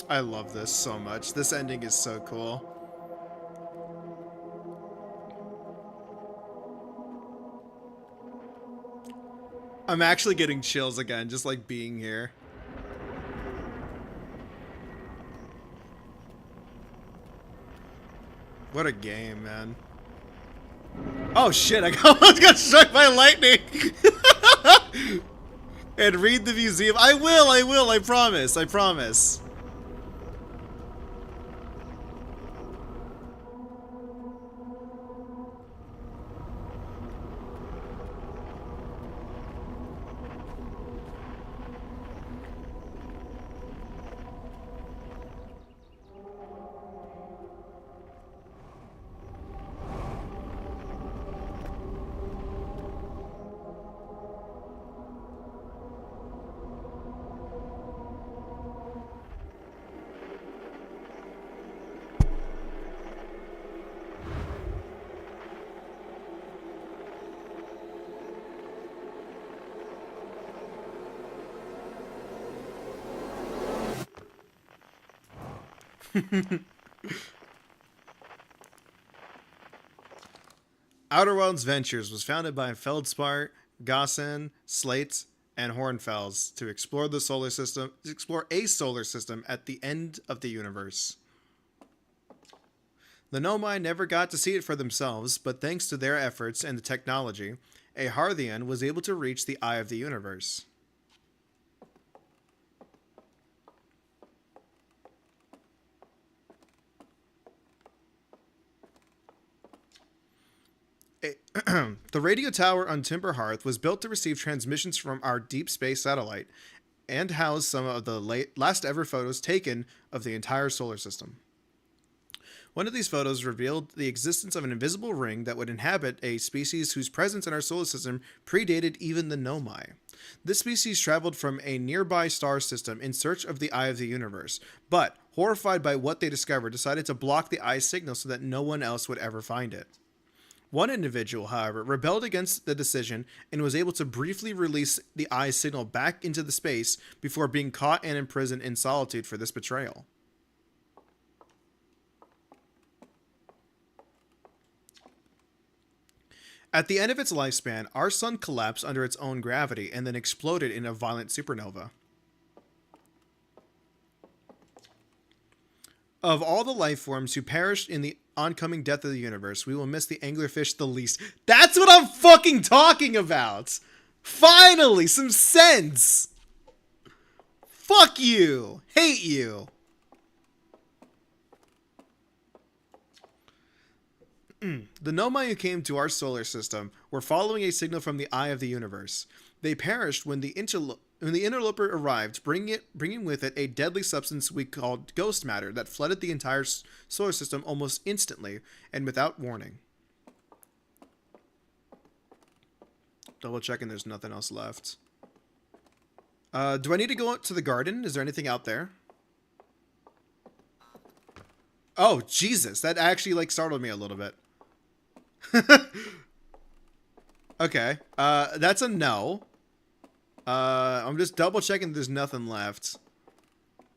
I love this so much. This ending is so cool. I'm actually getting chills again, just like being here. What a game, man. Oh shit, I almost got struck by lightning! And read the museum. I will, I promise, I promise. Outer Worlds Ventures was founded by Feldspar, Gaussen, Slate, and Hornfels to explore the solar system, explore a solar system at the end of the universe. The Nomai never got to see it for themselves, but thanks to their efforts and the technology, a Harthian was able to reach the eye of the universe. The radio tower on Timber Hearth was built to receive transmissions from our deep space satellite and house some of the last ever photos taken of the entire solar system. One of these photos revealed the existence of an invisible ring that would inhabit a species whose presence in our solar system predated even the Nomai. This species traveled from a nearby star system in search of the eye of the universe, but, horrified by what they discovered, decided to block the eye's signal so that no one else would ever find it. One individual, however, rebelled against the decision and was able to briefly release the eye's signal back into the space before being caught and imprisoned in solitude for this betrayal. At the end of its lifespan, our sun collapsed under its own gravity and then exploded in a violent supernova. Of all the life forms who perished in the oncoming death of the universe, we will miss the anglerfish the least. That's what I'm fucking talking about! Finally, some sense! Fuck you! Hate you! The Nomai who came to our solar system were following a signal from the eye of the universe. They perished when the interloper arrived, bringing with it a deadly substance we called ghost matter that flooded the entire solar system almost instantly and without warning. Double checking there's nothing else left. Do I need to go out to the garden? Is there anything out there? Oh, Jesus. That actually, like, startled me a little bit. Okay. That's a no. I'm just double checking there's nothing left.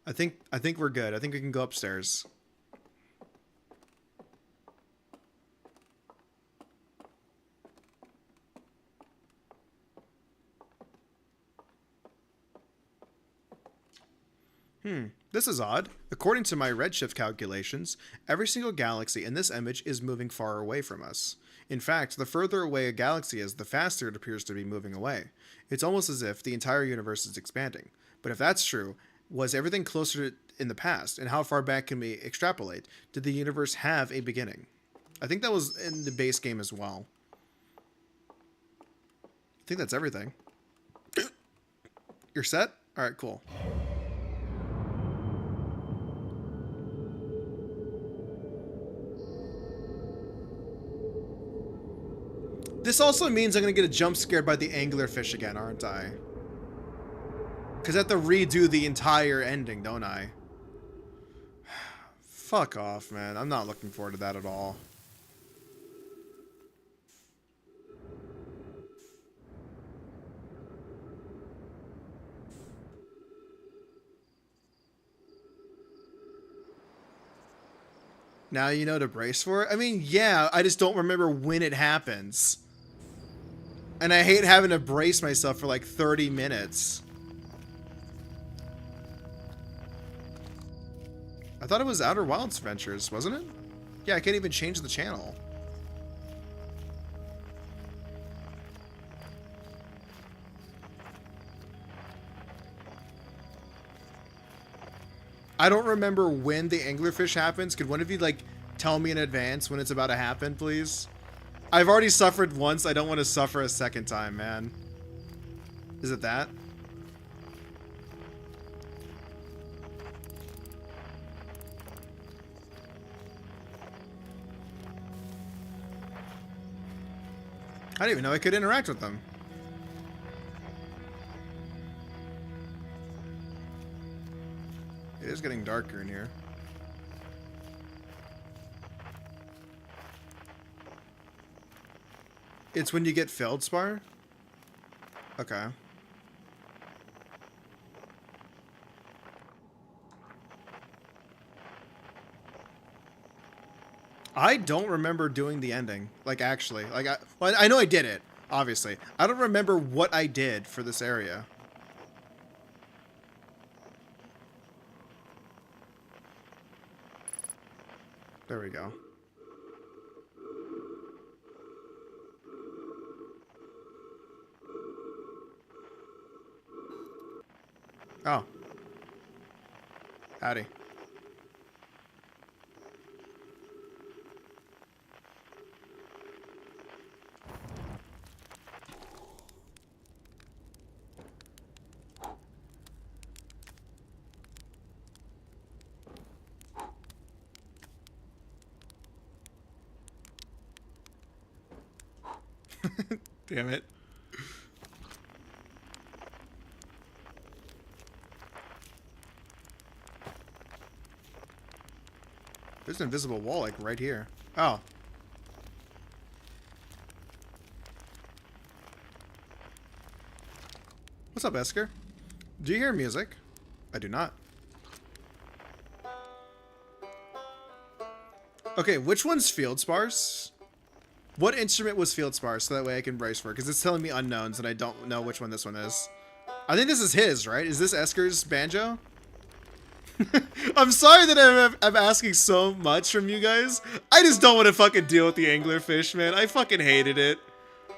I think we're good. I think we can go upstairs. This is odd. According to my redshift calculations, every single galaxy in this image is moving far away from us. In fact, the further away a galaxy is, the faster it appears to be moving away. It's almost as if the entire universe is expanding. But if that's true, was everything closer in the past? And how far back can we extrapolate? Did the universe have a beginning? I think that was in the base game as well. I think that's everything. You're set? Alright, cool. This also means I'm going to get a jump scared by the anglerfish again, aren't I? Because I have to redo the entire ending, don't I? Fuck off, man. I'm not looking forward to that at all. Now you know to brace for it? I mean, yeah, I just don't remember when it happens. And I hate having to brace myself for like 30 minutes. I thought it was Outer Wilds Adventures, wasn't it? Yeah, I can't even change the channel. I don't remember when the anglerfish happens. Could one of you, like, tell me in advance when it's about to happen, please? I've already suffered once. I don't want to suffer a second time, man. Is it that? I didn't even know I could interact with them. It is getting darker in here. It's when you get feldspar? Okay. I don't remember doing the ending. Like, actually. Like, well, I know I did it, obviously. I don't remember what I did for this area. There we go. Oh. Howdy. Damn it. There's an invisible wall, like, right here. Oh. What's up, Esker? Do you hear music? I do not. Okay, which one's field sparse? What instrument was field sparse, so that way I can brace for it? Because it's telling me unknowns, and I don't know which one this one is. I think this is his, right? Is this Esker's banjo? I'm sorry that I'm asking so much from you guys. I just don't want to fucking deal with the anglerfish, man. I fucking hated it.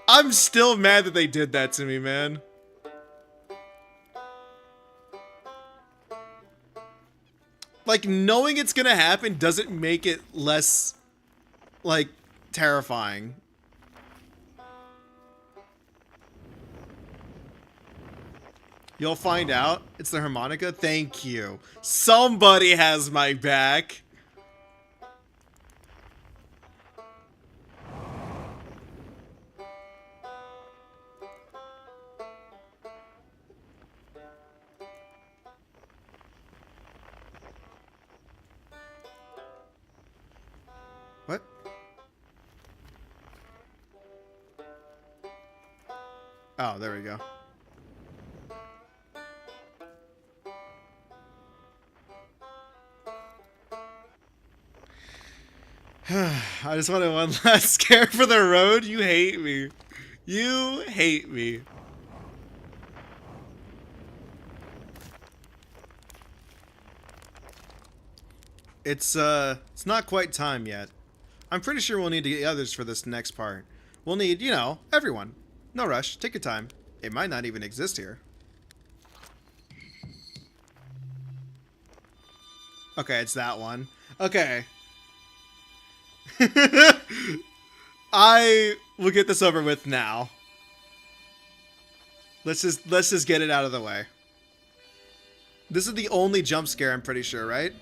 I'm still mad that they did that to me, man. Like, knowing it's gonna happen doesn't make it less, like, terrifying. You'll find out. It's the harmonica. Thank you. Somebody has my back. What? Oh, there we go. I just wanted one last scare for the road. You hate me. You hate me. It's not quite time yet. I'm pretty sure we'll need to get others for this next part. We'll need, you know, everyone. No rush. Take your time. It might not even exist here. Okay, it's that one. Okay. I will get this over with now. Let's just get it out of the way. This is the only jump scare, I'm pretty sure, right?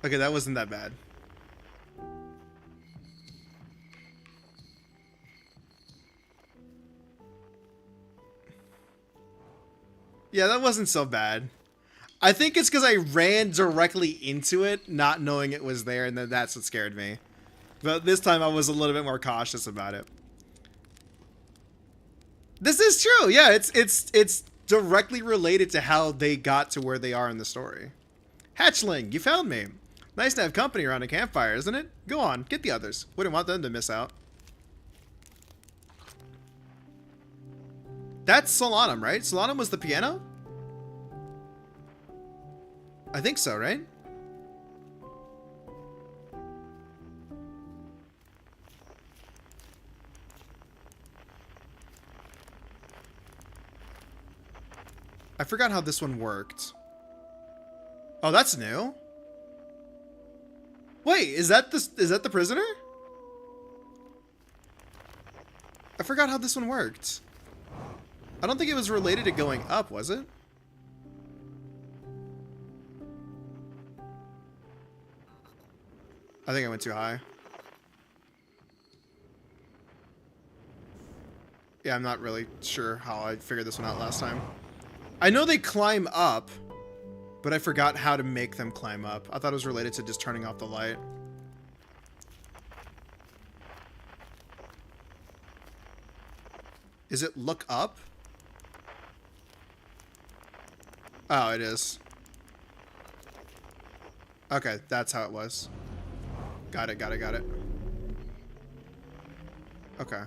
Okay, that wasn't that bad. Yeah, that wasn't so bad. I think it's because I ran directly into it, not knowing it was there, and then that's what scared me. But this time I was a little bit more cautious about it. This is true. Yeah, it's directly related to how they got to where they are in the story. Hatchling, you found me. Nice to have company around a campfire, isn't it? Go on, get the others. Wouldn't want them to miss out. That's Solanum, right? Solanum was the piano? I think so, right? I forgot how this one worked. Oh, that's new. Wait, is that the prisoner? I forgot how this one worked. I don't think it was related to going up, was it? I think I went too high. Yeah, I'm not really sure how I figured this one out last time. I know they climb up, but I forgot how to make them climb up. I thought it was related to just turning off the light. Is it look up? Oh, it is. Okay, that's how it was. Got it, got it, got it. Okay.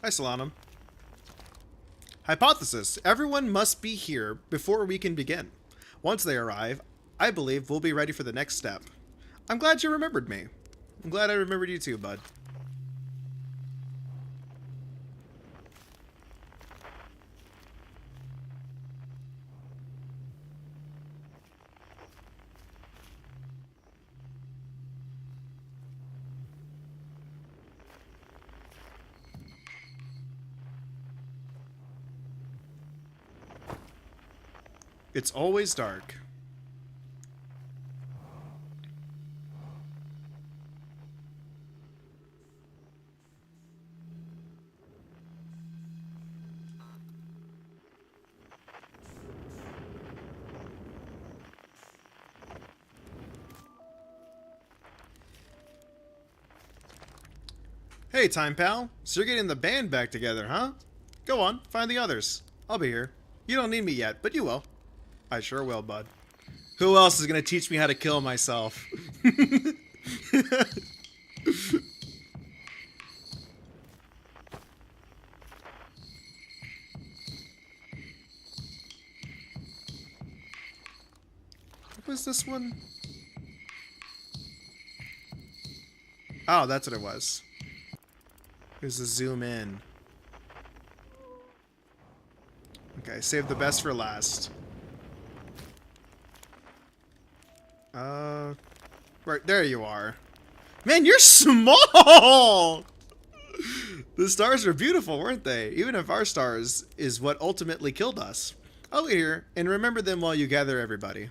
Hi, Solanum. Hypothesis. Everyone must be here before we can begin. Once they arrive, I believe we'll be ready for the next step. I'm glad you remembered me. I'm glad I remembered you too, bud. It's always dark. Hey, Time Pal. So you're getting the band back together, huh? Go on, find the others. I'll be here. You don't need me yet, but you will. I sure will, bud. Who else is gonna teach me how to kill myself? What was this one? Oh, that's what it was. Here's the zoom in. Okay, save the best for last. Right, there you are. Man, you're small! The stars were beautiful, weren't they? Even if our stars is what ultimately killed us. I'll wait here and remember them while you gather everybody.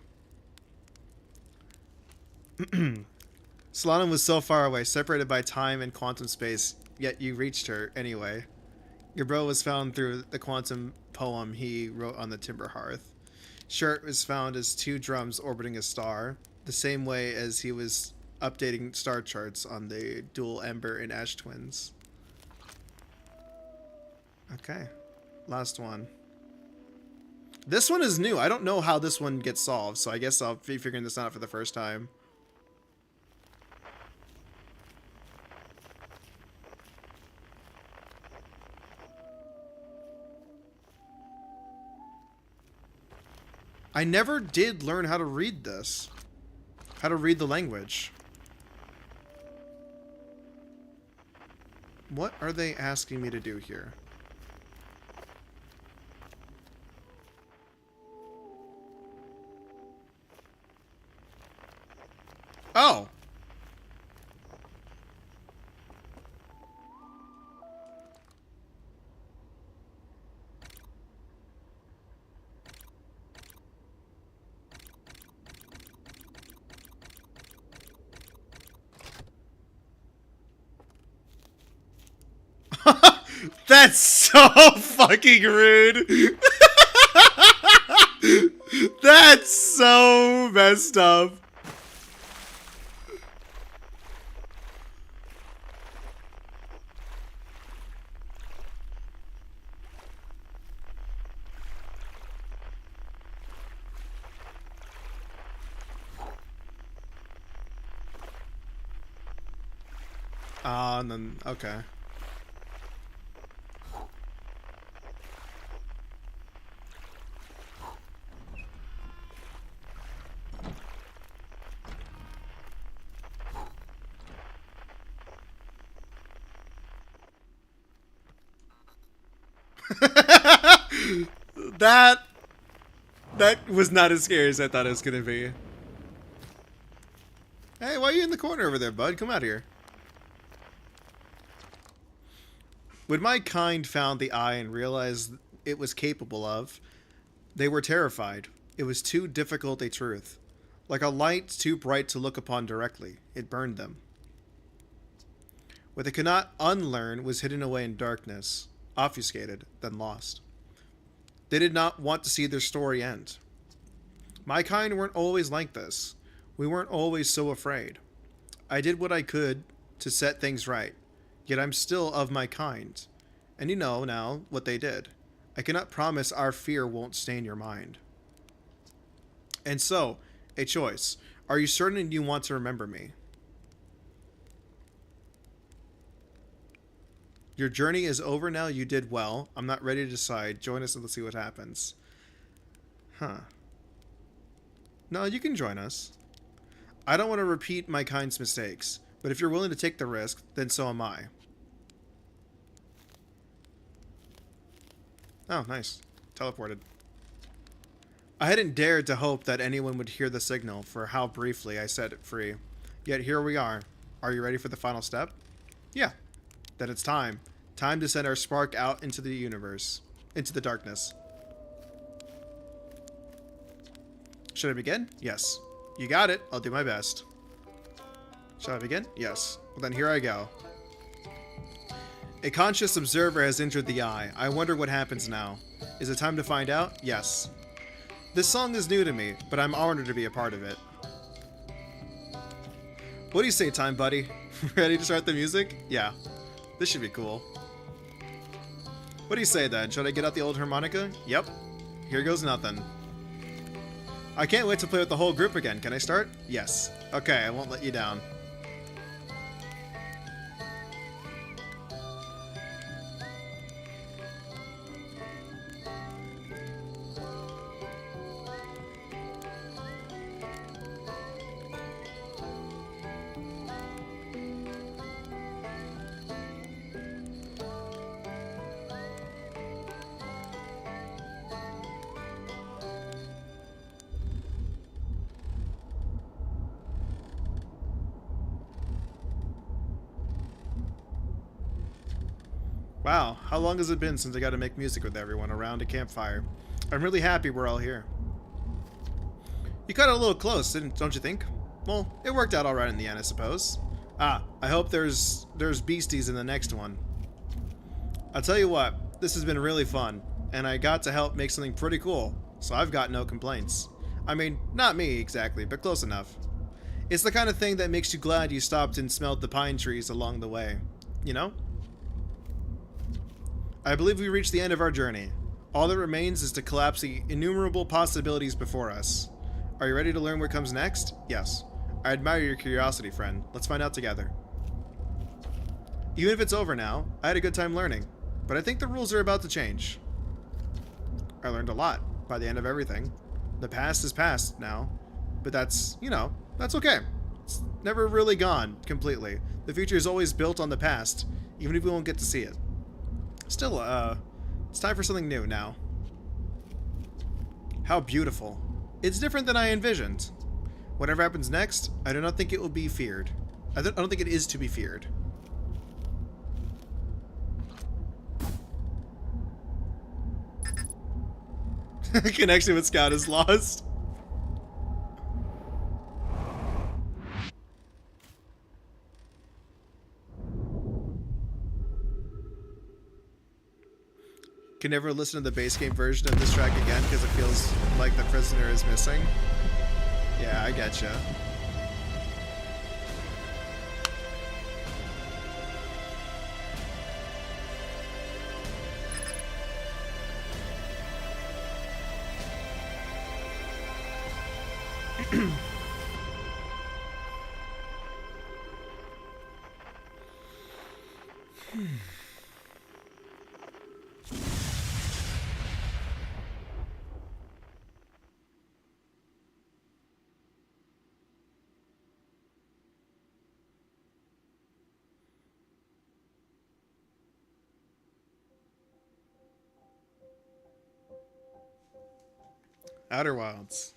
Solanum was so far away, separated by time and quantum space, yet you reached her anyway. Your bro was found through the quantum poem he wrote on the timber hearth. Shirt was found as two drums orbiting a star, the same way as he was updating star charts on the dual Ember and Ash twins. Okay, last one. This one is new. I don't know how this one gets solved, so I guess I'll be figuring this out for the first time. I never did learn how to read this. How to read the language. What are they asking me to do here? Oh! That's so fucking rude. That's so messed up. And then, okay. That was not as scary as I thought it was gonna be. Hey, why are you in the corner over there, bud? Come out here. When my kind found the eye and realized it was capable of, they were terrified. It was too difficult a truth. Like a light too bright to look upon directly, it burned them. What they could not unlearn was hidden away in darkness, obfuscated, then lost. They did not want to see their story end. My kind weren't always like this. We weren't always so afraid. I did what I could to set things right, yet I'm still of my kind. And you know now what they did. I cannot promise our fear won't stain your mind. And so, a choice. Are you certain you want to remember me? Your journey is over now. You did well. I'm not ready to decide. Join us and let's see what happens. Huh. No, you can join us. I don't want to repeat my kind's mistakes, but if you're willing to take the risk, then so am I. Oh, nice. Teleported. I hadn't dared to hope that anyone would hear the signal for how briefly I set it free. Yet here we are. Are you ready for the final step? Yeah. Then it's time. Time to send our spark out into the universe. Into the darkness. Should I begin? Yes. You got it. I'll do my best. Shall I begin? Yes. Well then here I go. A conscious observer has entered the eye. I wonder what happens now. Is it time to find out? Yes. This song is new to me, but I'm honored to be a part of it. What do you say, time buddy? Ready to start the music? Yeah. This should be cool. What do you say then? Should I get out the old harmonica? Yep. Here goes nothing. I can't wait to play with the whole group again. Can I start? Yes. Okay, I won't let you down. Wow, how long has it been since I got to make music with everyone around a campfire? I'm really happy we're all here. You got it a little close, don't you think? Well, it worked out alright in the end, I suppose. Ah, I hope there's beasties in the next one. I'll tell you what, this has been really fun, and I got to help make something pretty cool, so I've got no complaints. I mean, not me exactly, but close enough. It's the kind of thing that makes you glad you stopped and smelled the pine trees along the way. You know? I believe we reached the end of our journey. All that remains is to collapse the innumerable possibilities before us. Are you ready to learn what comes next? Yes. I admire your curiosity, friend. Let's find out together. Even if it's over now, I had a good time learning, but I think the rules are about to change. I learned a lot by the end of everything. The past is past now, but that's, you know, that's okay. It's never really gone completely. The future is always built on the past, even if we won't get to see it. Still, it's time for something new now. How beautiful. It's different than I envisioned. Whatever happens next, I do not think it will be feared. I don't think it is to be feared. Connection with Scout is lost. Can never listen to the base game version of this track again because it feels like the prisoner is missing. Yeah, I getcha. Outer Wilds.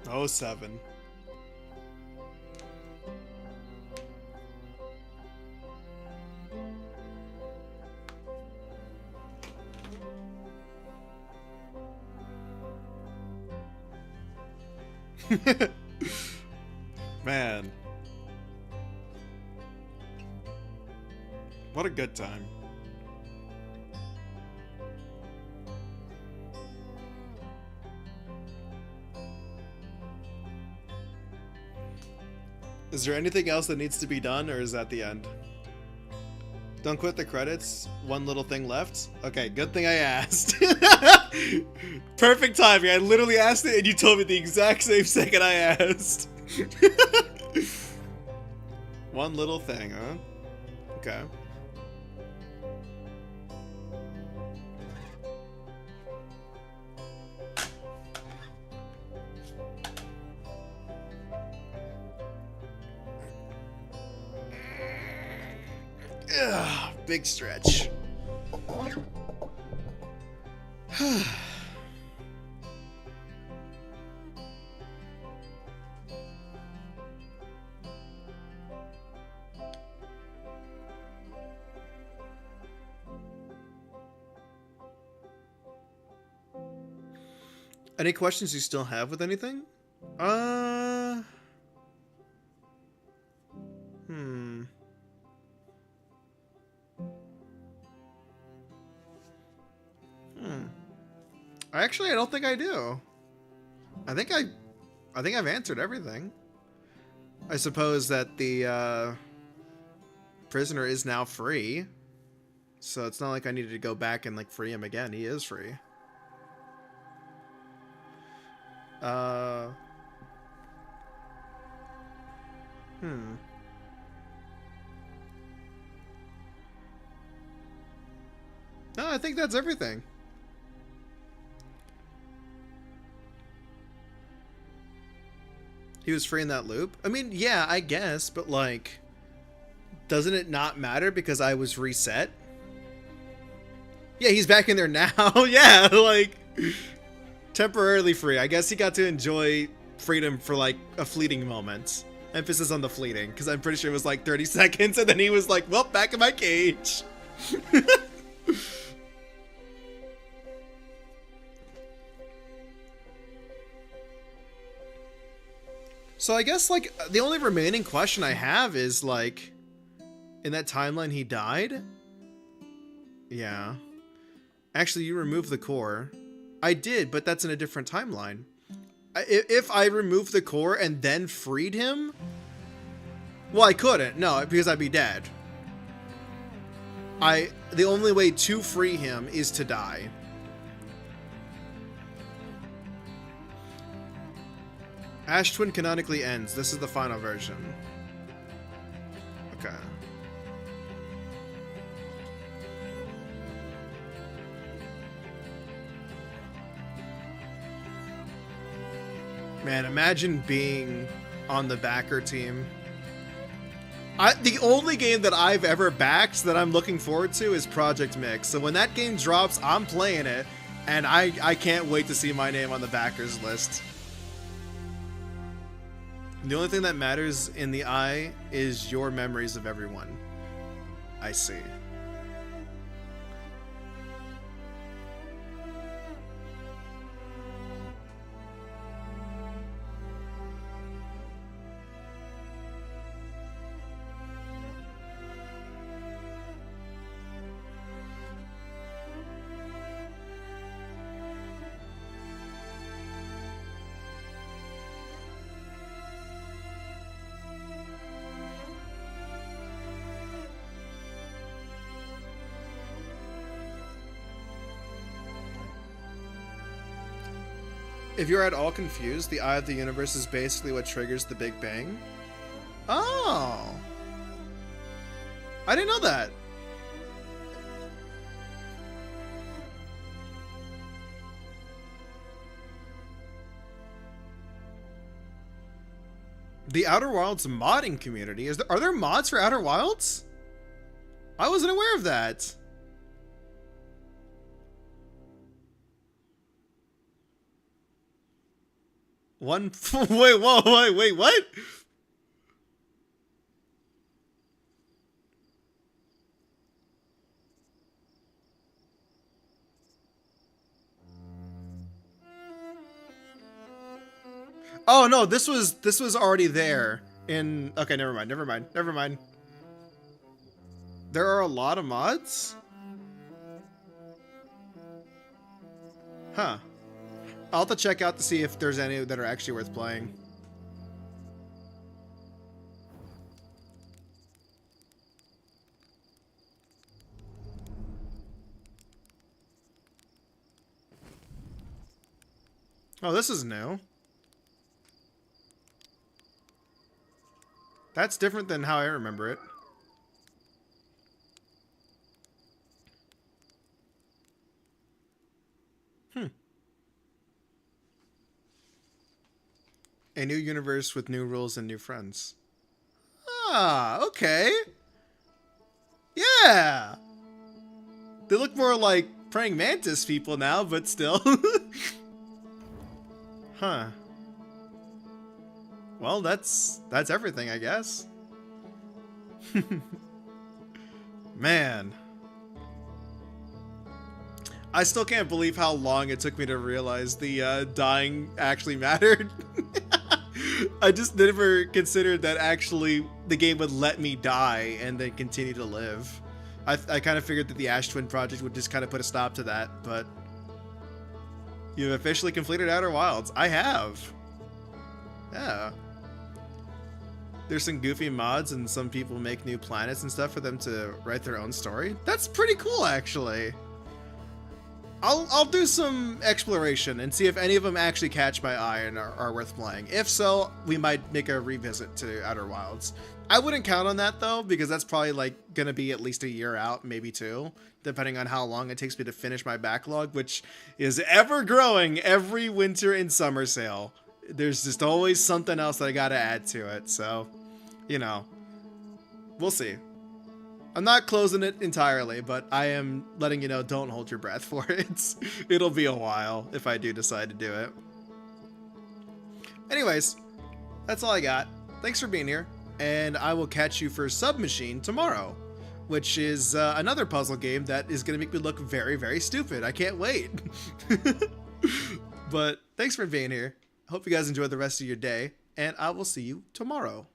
Oh, 07. Man. What a good time. Is there anything else that needs to be done, or is that the end? Don't quit the credits. One little thing left. Okay, good thing I asked. Perfect timing. I literally asked it and you told me the exact same second I asked. One little thing, huh? Okay. Ugh, big stretch. Any questions you still have with anything? Actually, I don't think I do. I think I've answered everything. I suppose that the prisoner is now free. So it's not like I needed to go back and like free him again. He is free. No, I think that's everything. He was free in that loop? I mean, yeah, I guess, but like, doesn't it not matter because I was reset? Yeah, he's back in there now. Yeah, like, temporarily free. I guess he got to enjoy freedom for like a fleeting moment. Emphasis on the fleeting, because I'm pretty sure it was like 30 seconds, and then he was like, well, back in my cage. So I guess, like, the only remaining question I have is, like, in that timeline he died? Yeah. Actually, you removed the core. I did, but that's in a different timeline. If I removed the core and then freed him... Well, I couldn't. No, because I'd be dead. The only way to free him is to die. Ash Twin canonically ends. This is the final version. Okay. Man, imagine being on the backer team. The only game that I've ever backed that I'm looking forward to is Project Mix. So when that game drops, I'm playing it, and I can't wait to see my name on the backers list. The only thing that matters in the eye is your memories of everyone. I see. If you're at all confused, the eye of the universe is basically what triggers the Big Bang. Oh. I didn't know that. The Outer Wilds modding community. Are there mods for Outer Wilds? I wasn't aware of that. Wait, whoa, wait, what? Oh no, this was already there in. Okay, never mind. There are a lot of mods? Huh. I'll have to check out to see if there's any that are actually worth playing. Oh, this is new. That's different than how I remember it. A new universe with new rules and new friends. Ah, okay. Yeah. They look more like praying mantis people now, but still. Huh. Well, that's everything, I guess. Man. I still can't believe how long it took me to realize the dying actually mattered. I just never considered that actually the game would let me die and then continue to live. I kind of figured that the Ash Twin project would just kind of put a stop to that, but you've officially completed Outer Wilds. I have. Yeah. There's some goofy mods and some people make new planets and stuff for them to write their own story. That's pretty cool, actually. I'll do some exploration and see if any of them actually catch my eye and are worth playing. If so, we might make a revisit to Outer Wilds. I wouldn't count on that though, because that's probably like gonna be at least a year out, maybe 2, depending on how long it takes me to finish my backlog, which is ever growing every winter and summer sale. There's just always something else that I gotta add to it, so, you know, we'll see. I'm not closing it entirely, but I am letting you know, don't hold your breath for it. It'll be a while if I do decide to do it. Anyways, that's all I got. Thanks for being here, and I will catch you for Submachine tomorrow, which is another puzzle game that is going to make me look very, very stupid. I can't wait. But thanks for being here. I hope you guys enjoy the rest of your day, and I will see you tomorrow.